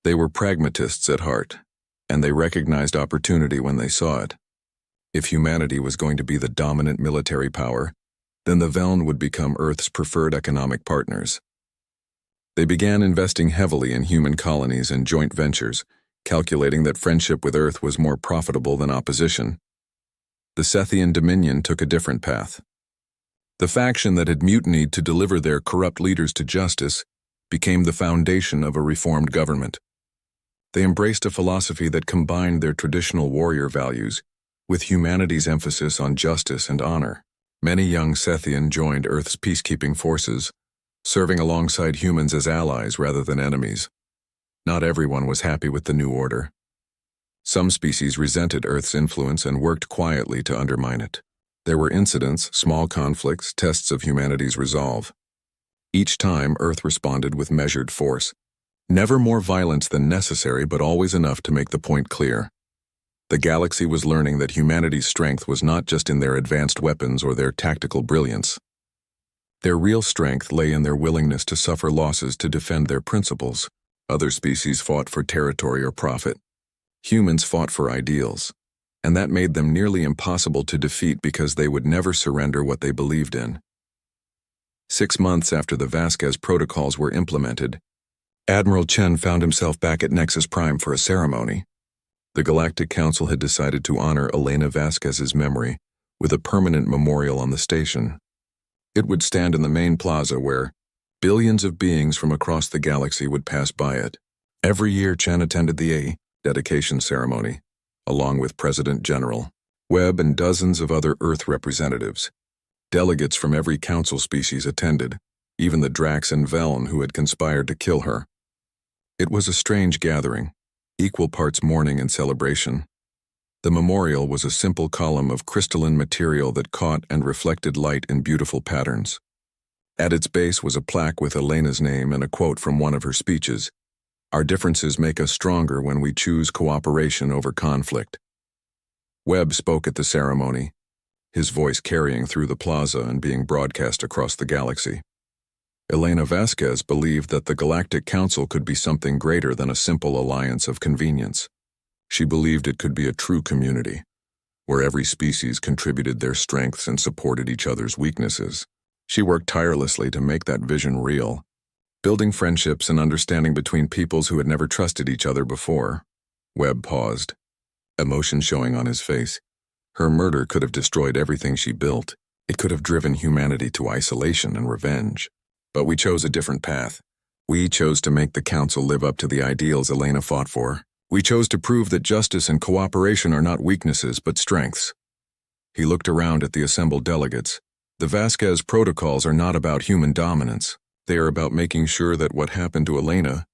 They were pragmatists at heart, and they recognized opportunity when they saw it. If humanity was going to be the dominant military power, then the Velen would become Earth's preferred economic partners. They began investing heavily in human colonies and joint ventures, calculating that friendship with Earth was more profitable than opposition. The Sethian Dominion took a different path. The faction that had mutinied to deliver their corrupt leaders to justice became the foundation of a reformed government. They embraced a philosophy that combined their traditional warrior values with humanity's emphasis on justice and honor. Many young Sethian joined Earth's peacekeeping forces, serving alongside humans as allies rather than enemies. Not everyone was happy with the new order. Some species resented Earth's influence and worked quietly to undermine it. There were incidents, small conflicts, tests of humanity's resolve. Each time, Earth responded with measured force. Never more violence than necessary, but always enough to make the point clear. The galaxy was learning that humanity's strength was not just in their advanced weapons or their tactical brilliance. Their real strength lay in their willingness to suffer losses to defend their principles. Other species fought for territory or profit. Humans fought for ideals, and that made them nearly impossible to defeat because they would never surrender what they believed in. 6 months after the Vasquez protocols were implemented, Admiral Chen found himself back at Nexus Prime for a ceremony. The Galactic Council had decided to honor Elena Vasquez's memory with a permanent memorial on the station. It would stand in the main plaza where billions of beings from across the galaxy would pass by it. Every year Chen attended the dedication ceremony, along with President General Webb and dozens of other Earth representatives. Delegates from every council species attended, even the Drax and Velen who had conspired to kill her. It was a strange gathering, equal parts mourning and celebration. The memorial was a simple column of crystalline material that caught and reflected light in beautiful patterns. At its base was a plaque with Elena's name and a quote from one of her speeches. "Our differences make us stronger when we choose cooperation over conflict." Webb spoke at the ceremony, his voice carrying through the plaza and being broadcast across the galaxy. Elena Vasquez believed that the Galactic Council could be something greater than a simple alliance of convenience. She believed it could be a true community, where every species contributed their strengths and supported each other's weaknesses. She worked tirelessly to make that vision real, building friendships and understanding between peoples who had never trusted each other before. Webb paused, emotion showing on his face. Her murder could have destroyed everything she built. It could have driven humanity to isolation and revenge. But we chose a different path. We chose to make the Council live up to the ideals Elena fought for. We chose to prove that justice and cooperation are not weaknesses but strengths. He looked around at the assembled delegates. The Vasquez protocols are not about human dominance. They are about making sure that what happened to Elena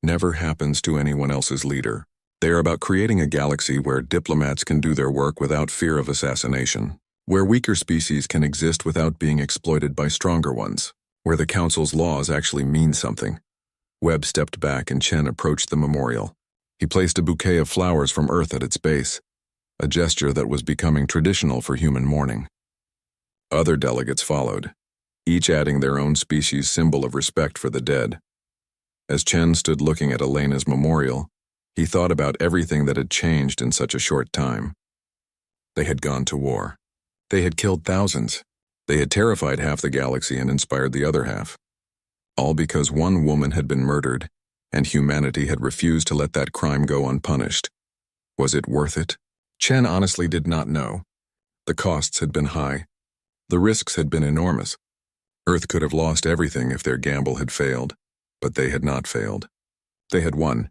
never happens to anyone else's leader. They are about creating a galaxy where diplomats can do their work without fear of assassination, where weaker species can exist without being exploited by stronger ones, where the Council's laws actually mean something. Webb stepped back and Chen approached the memorial. He placed a bouquet of flowers from Earth at its base, a gesture that was becoming traditional for human mourning. Other delegates followed, each adding their own species' symbol of respect for the dead. As Chen stood looking at Elena's memorial, he thought about everything that had changed in such a short time. They had gone to war. They had killed thousands. They had terrified half the galaxy and inspired the other half. All because one woman had been murdered, and humanity had refused to let that crime go unpunished. Was it worth it? Chen honestly did not know. The costs had been high. The risks had been enormous. Earth could have lost everything if their gamble had failed, but they had not failed. They had won,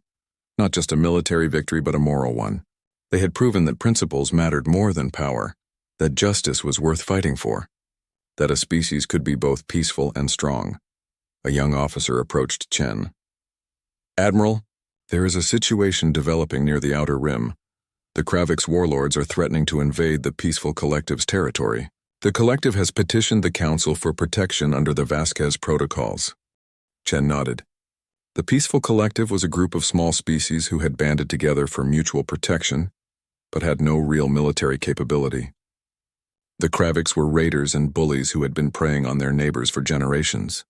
not just a military victory but a moral one. They had proven that principles mattered more than power, that justice was worth fighting for, that a species could be both peaceful and strong. A young officer approached Chen. "Admiral, there is a situation developing near the Outer Rim. The Kravix warlords are threatening to invade the peaceful collective's territory. The collective has petitioned the Council for protection under the Vasquez protocols." Chen nodded. The peaceful collective was a group of small species who had banded together for mutual protection, but had no real military capability. The Kravix were raiders and bullies who had been preying on their neighbors for generations.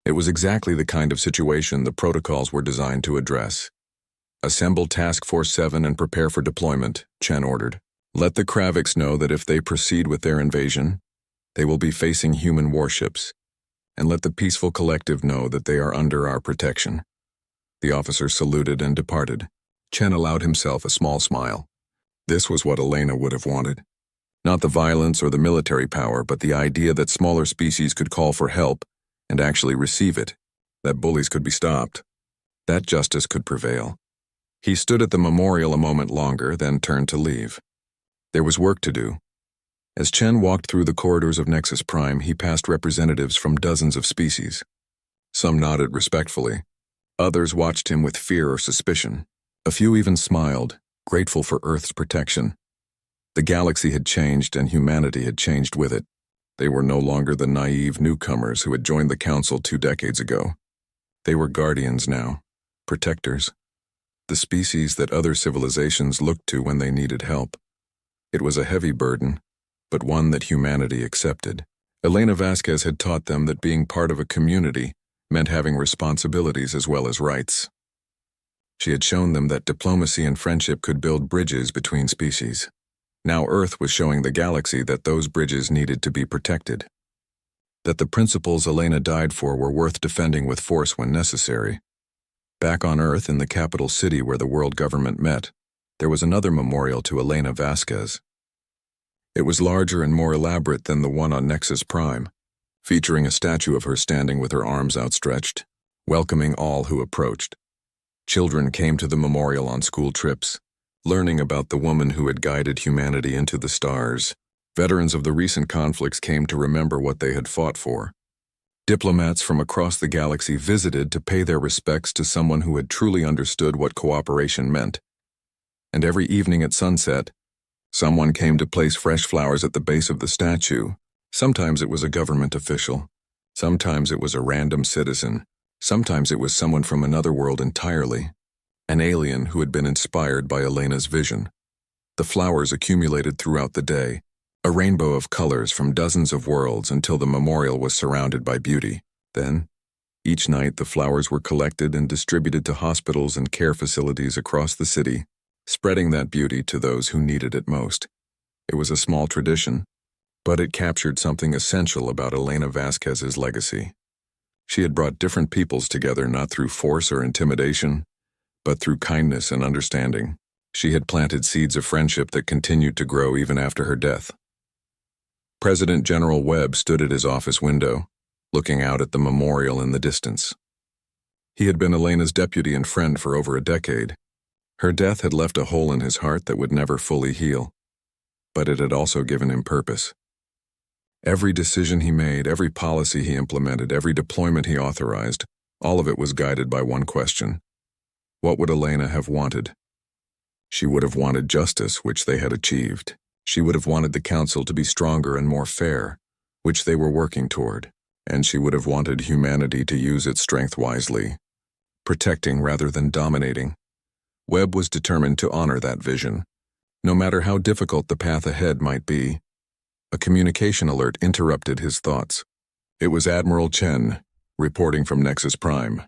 It was exactly the kind of situation the protocols were designed to address. "Assemble Task Force 7 and prepare for deployment," Chen ordered. "Let the Kravix know that if they proceed with their invasion, they will be facing human warships, and let the peaceful collective know that they are under our protection." The officer saluted and departed. Chen allowed himself a small smile. This was what Elena would have wanted. Not the violence or the military power, but the idea that smaller species could call for help and actually receive it, that bullies could be stopped, that justice could prevail. He stood at the memorial a moment longer, then turned to leave. There was work to do. As Chen walked through the corridors of Nexus Prime, he passed representatives from dozens of species. Some nodded respectfully. Others watched him with fear or suspicion. A few even smiled, grateful for Earth's protection. The galaxy had changed and humanity had changed with it. They were no longer the naive newcomers who had joined the Council 2 decades ago. They were guardians now, protectors, the species that other civilizations looked to when they needed help. It was a heavy burden, but one that humanity accepted. Elena Vasquez had taught them that being part of a community meant having responsibilities as well as rights. She had shown them that diplomacy and friendship could build bridges between species. Now Earth was showing the galaxy that those bridges needed to be protected. That the principles Elena died for were worth defending with force when necessary. Back on Earth, in the capital city where the world government met, there was another memorial to Elena Vasquez. It was larger and more elaborate than the one on Nexus Prime, featuring a statue of her standing with her arms outstretched, welcoming all who approached. Children came to the memorial on school trips, learning about the woman who had guided humanity into the stars. Veterans of the recent conflicts came to remember what they had fought for. Diplomats from across the galaxy visited to pay their respects to someone who had truly understood what cooperation meant. And every evening at sunset, someone came to place fresh flowers at the base of the statue. Sometimes it was a government official. Sometimes it was a random citizen. Sometimes it was someone from another world entirely. An alien who had been inspired by Elena's vision. The flowers accumulated throughout the day, a rainbow of colors from dozens of worlds until the memorial was surrounded by beauty. Then, each night the flowers were collected and distributed to hospitals and care facilities across the city, spreading that beauty to those who needed it most. It was a small tradition, but it captured something essential about Elena Vasquez's legacy. She had brought different peoples together not through force or intimidation, but through kindness and understanding. She had planted seeds of friendship that continued to grow even after her death. President General Webb stood at his office window, looking out at the memorial in the distance. He had been Elena's deputy and friend for over a decade. Her death had left a hole in his heart that would never fully heal, but it had also given him purpose. Every decision he made, every policy he implemented, every deployment he authorized, all of it was guided by one question. What would Elena have wanted? She would have wanted justice, which they had achieved. She would have wanted the Council to be stronger and more fair, which they were working toward. And she would have wanted humanity to use its strength wisely, protecting rather than dominating. Webb was determined to honor that vision, no matter how difficult the path ahead might be. A communication alert interrupted his thoughts. It was Admiral Chen, reporting from Nexus Prime.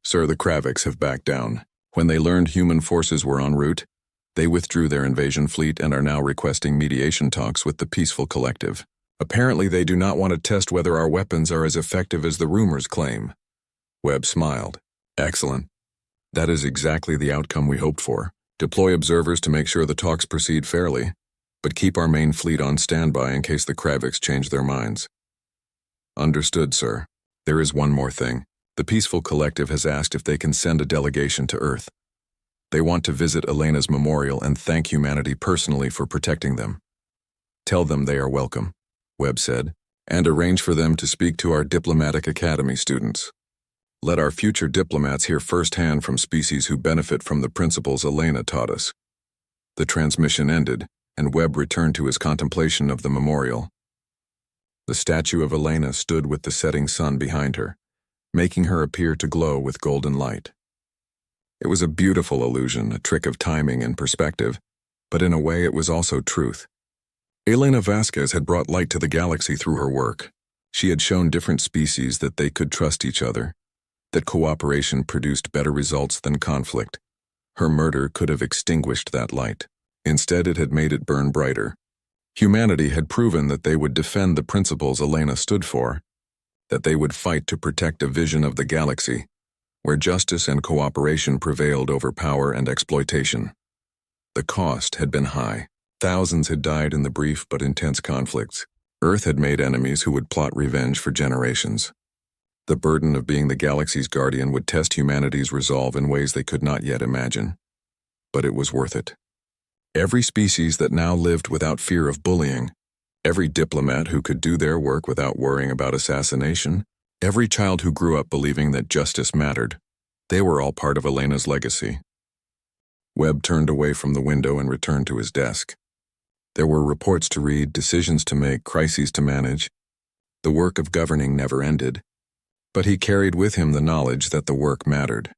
"Sir, the Kravix have backed down. When they learned human forces were en route, they withdrew their invasion fleet and are now requesting mediation talks with the peaceful collective. Apparently they do not want to test whether our weapons are as effective as the rumors claim." Webb smiled. "Excellent. That is exactly the outcome we hoped for. Deploy observers to make sure the talks proceed fairly. But keep our main fleet on standby in case the Kraviks change their minds. Understood, sir. There is one more thing. The Peaceful Collective has asked if they can send a delegation to Earth. They want to visit Elena's memorial and thank humanity personally for protecting them. Tell them they are welcome, Webb said, and arrange for them to speak to our diplomatic academy students. Let our future diplomats hear firsthand from species who benefit from the principles Elena taught us. The transmission ended, and Webb returned to his contemplation of the memorial. The statue of Elena stood with the setting sun behind her, making her appear to glow with golden light. It was a beautiful illusion, a trick of timing and perspective, but in a way it was also truth. Elena Vasquez had brought light to the galaxy through her work. She had shown different species that they could trust each other, that cooperation produced better results than conflict. Her murder could have extinguished that light. Instead, it had made it burn brighter. Humanity had proven that they would defend the principles Elena stood for, that they would fight to protect a vision of the galaxy, where justice and cooperation prevailed over power and exploitation. The cost had been high. Thousands had died in the brief but intense conflicts. Earth had made enemies who would plot revenge for generations. The burden of being the galaxy's guardian would test humanity's resolve in ways they could not yet imagine. But it was worth it. Every species that now lived without fear of bullying, every diplomat who could do their work without worrying about assassination, every child who grew up believing that justice mattered, they were all part of Elena's legacy. Webb turned away from the window and returned to his desk. There were reports to read, decisions to make, crises to manage. The work of governing never ended. But he carried with him the knowledge that the work mattered,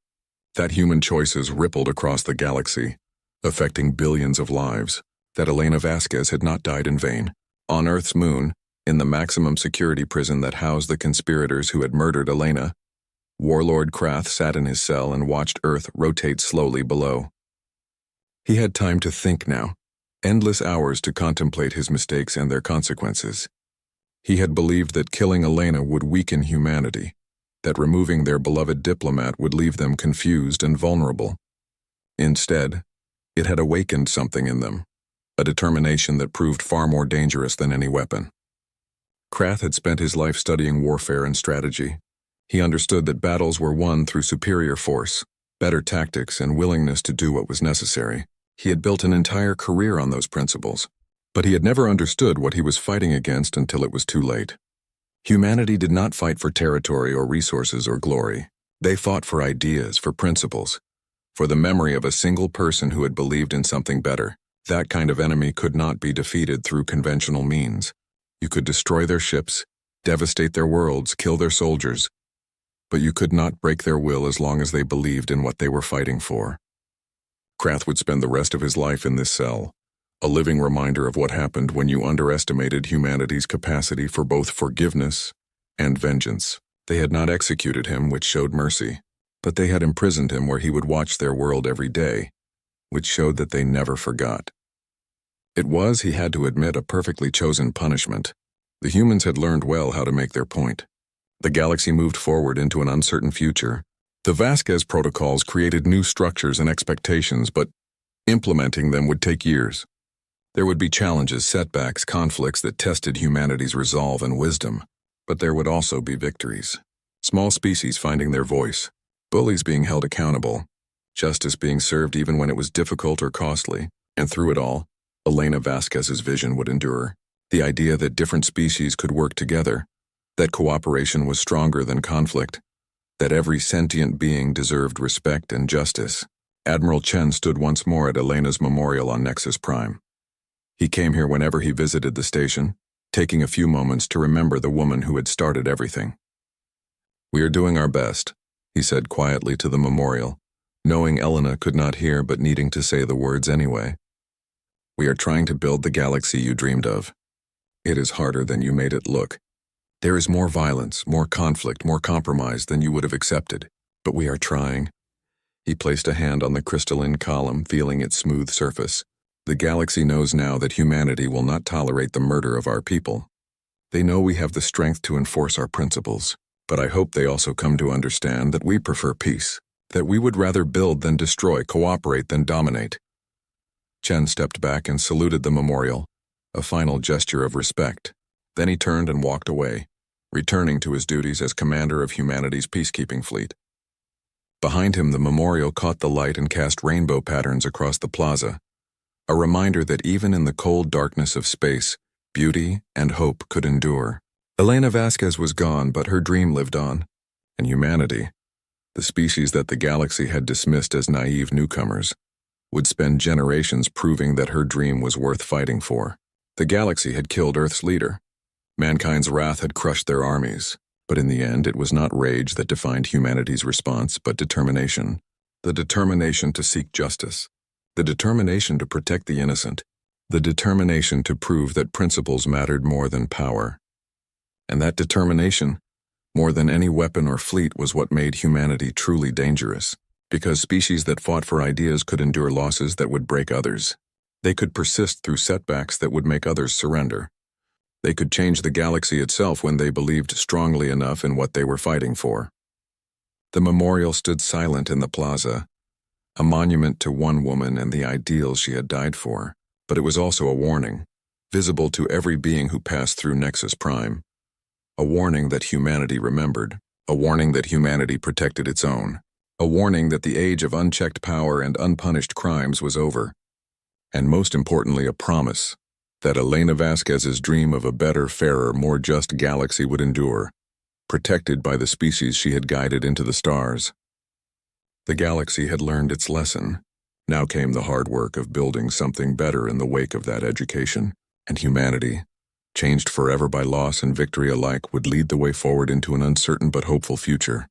that human choices rippled across the galaxy, affecting billions of lives, that Elena Vasquez had not died in vain. On Earth's moon, in the maximum security prison that housed the conspirators who had murdered Elena, Warlord Krath sat in his cell and watched Earth rotate slowly below. He had time to think now, endless hours to contemplate his mistakes and their consequences. He had believed that killing Elena would weaken humanity, that removing their beloved diplomat would leave them confused and vulnerable. Instead, it had awakened something in them, a determination that proved far more dangerous than any weapon. Krath had spent his life studying warfare and strategy. He understood that battles were won through superior force, better tactics, and willingness to do what was necessary. He had built an entire career on those principles, but he had never understood what he was fighting against until it was too late. Humanity did not fight for territory or resources or glory. They fought for ideas, for principles, for the memory of a single person who had believed in something better. That kind of enemy could not be defeated through conventional means. You could destroy their ships, devastate their worlds, kill their soldiers, but you could not break their will as long as they believed in what they were fighting for. Krath would spend the rest of his life in this cell, a living reminder of what happened when you underestimated humanity's capacity for both forgiveness and vengeance. They had not executed him, which showed mercy, but they had imprisoned him where he would watch their world every day, which showed that they never forgot. It was, he had to admit, a perfectly chosen punishment. The humans had learned well how to make their point. The galaxy moved forward into an uncertain future. The Vasquez protocols created new structures and expectations, but implementing them would take years. There would be challenges, setbacks, conflicts that tested humanity's resolve and wisdom, but there would also be victories. Small species finding their voice, bullies being held accountable, justice being served even when it was difficult or costly, and through it all, Elena Vasquez's vision would endure. The idea that different species could work together, that cooperation was stronger than conflict, that every sentient being deserved respect and justice. Admiral Chen stood once more at Elena's memorial on Nexus Prime. He came here whenever he visited the station, taking a few moments to remember the woman who had started everything. "We are doing our best," he said quietly to the memorial, knowing Elena could not hear but needing to say the words anyway. "We are trying to build the galaxy you dreamed of. It is harder than you made it look. There is more violence, more conflict, more compromise than you would have accepted, but we are trying." He placed a hand on the crystalline column, feeling its smooth surface. "The galaxy knows now that humanity will not tolerate the murder of our people. They know we have the strength to enforce our principles, but I hope they also come to understand that we prefer peace, that we would rather build than destroy, cooperate than dominate." Chen stepped back and saluted the memorial, a final gesture of respect. Then he turned and walked away, returning to his duties as commander of humanity's peacekeeping fleet. Behind him, the memorial caught the light and cast rainbow patterns across the plaza, a reminder that even in the cold darkness of space, beauty and hope could endure. Elena Vasquez was gone, but her dream lived on, and humanity, the species that the galaxy had dismissed as naive newcomers, would spend generations proving that her dream was worth fighting for. The galaxy had killed Earth's leader. Mankind's wrath had crushed their armies, but in the end it was not rage that defined humanity's response, but determination. The determination to seek justice, the determination to protect the innocent, the determination to prove that principles mattered more than power. And that determination, more than any weapon or fleet, was what made humanity truly dangerous, because species that fought for ideas could endure losses that would break others. They could persist through setbacks that would make others surrender. They could change the galaxy itself when they believed strongly enough in what they were fighting for. The memorial stood silent in the plaza, a monument to one woman and the ideals she had died for, but it was also a warning, visible to every being who passed through Nexus Prime. A warning that humanity remembered, a warning that humanity protected its own, a warning that the age of unchecked power and unpunished crimes was over, and most importantly, a promise that Elena Vasquez's dream of a better, fairer, more just galaxy would endure, protected by the species she had guided into the stars. The galaxy had learned its lesson. Now came the hard work of building something better in the wake of that education, and humanity, changed forever by loss and victory alike, would lead the way forward into an uncertain but hopeful future.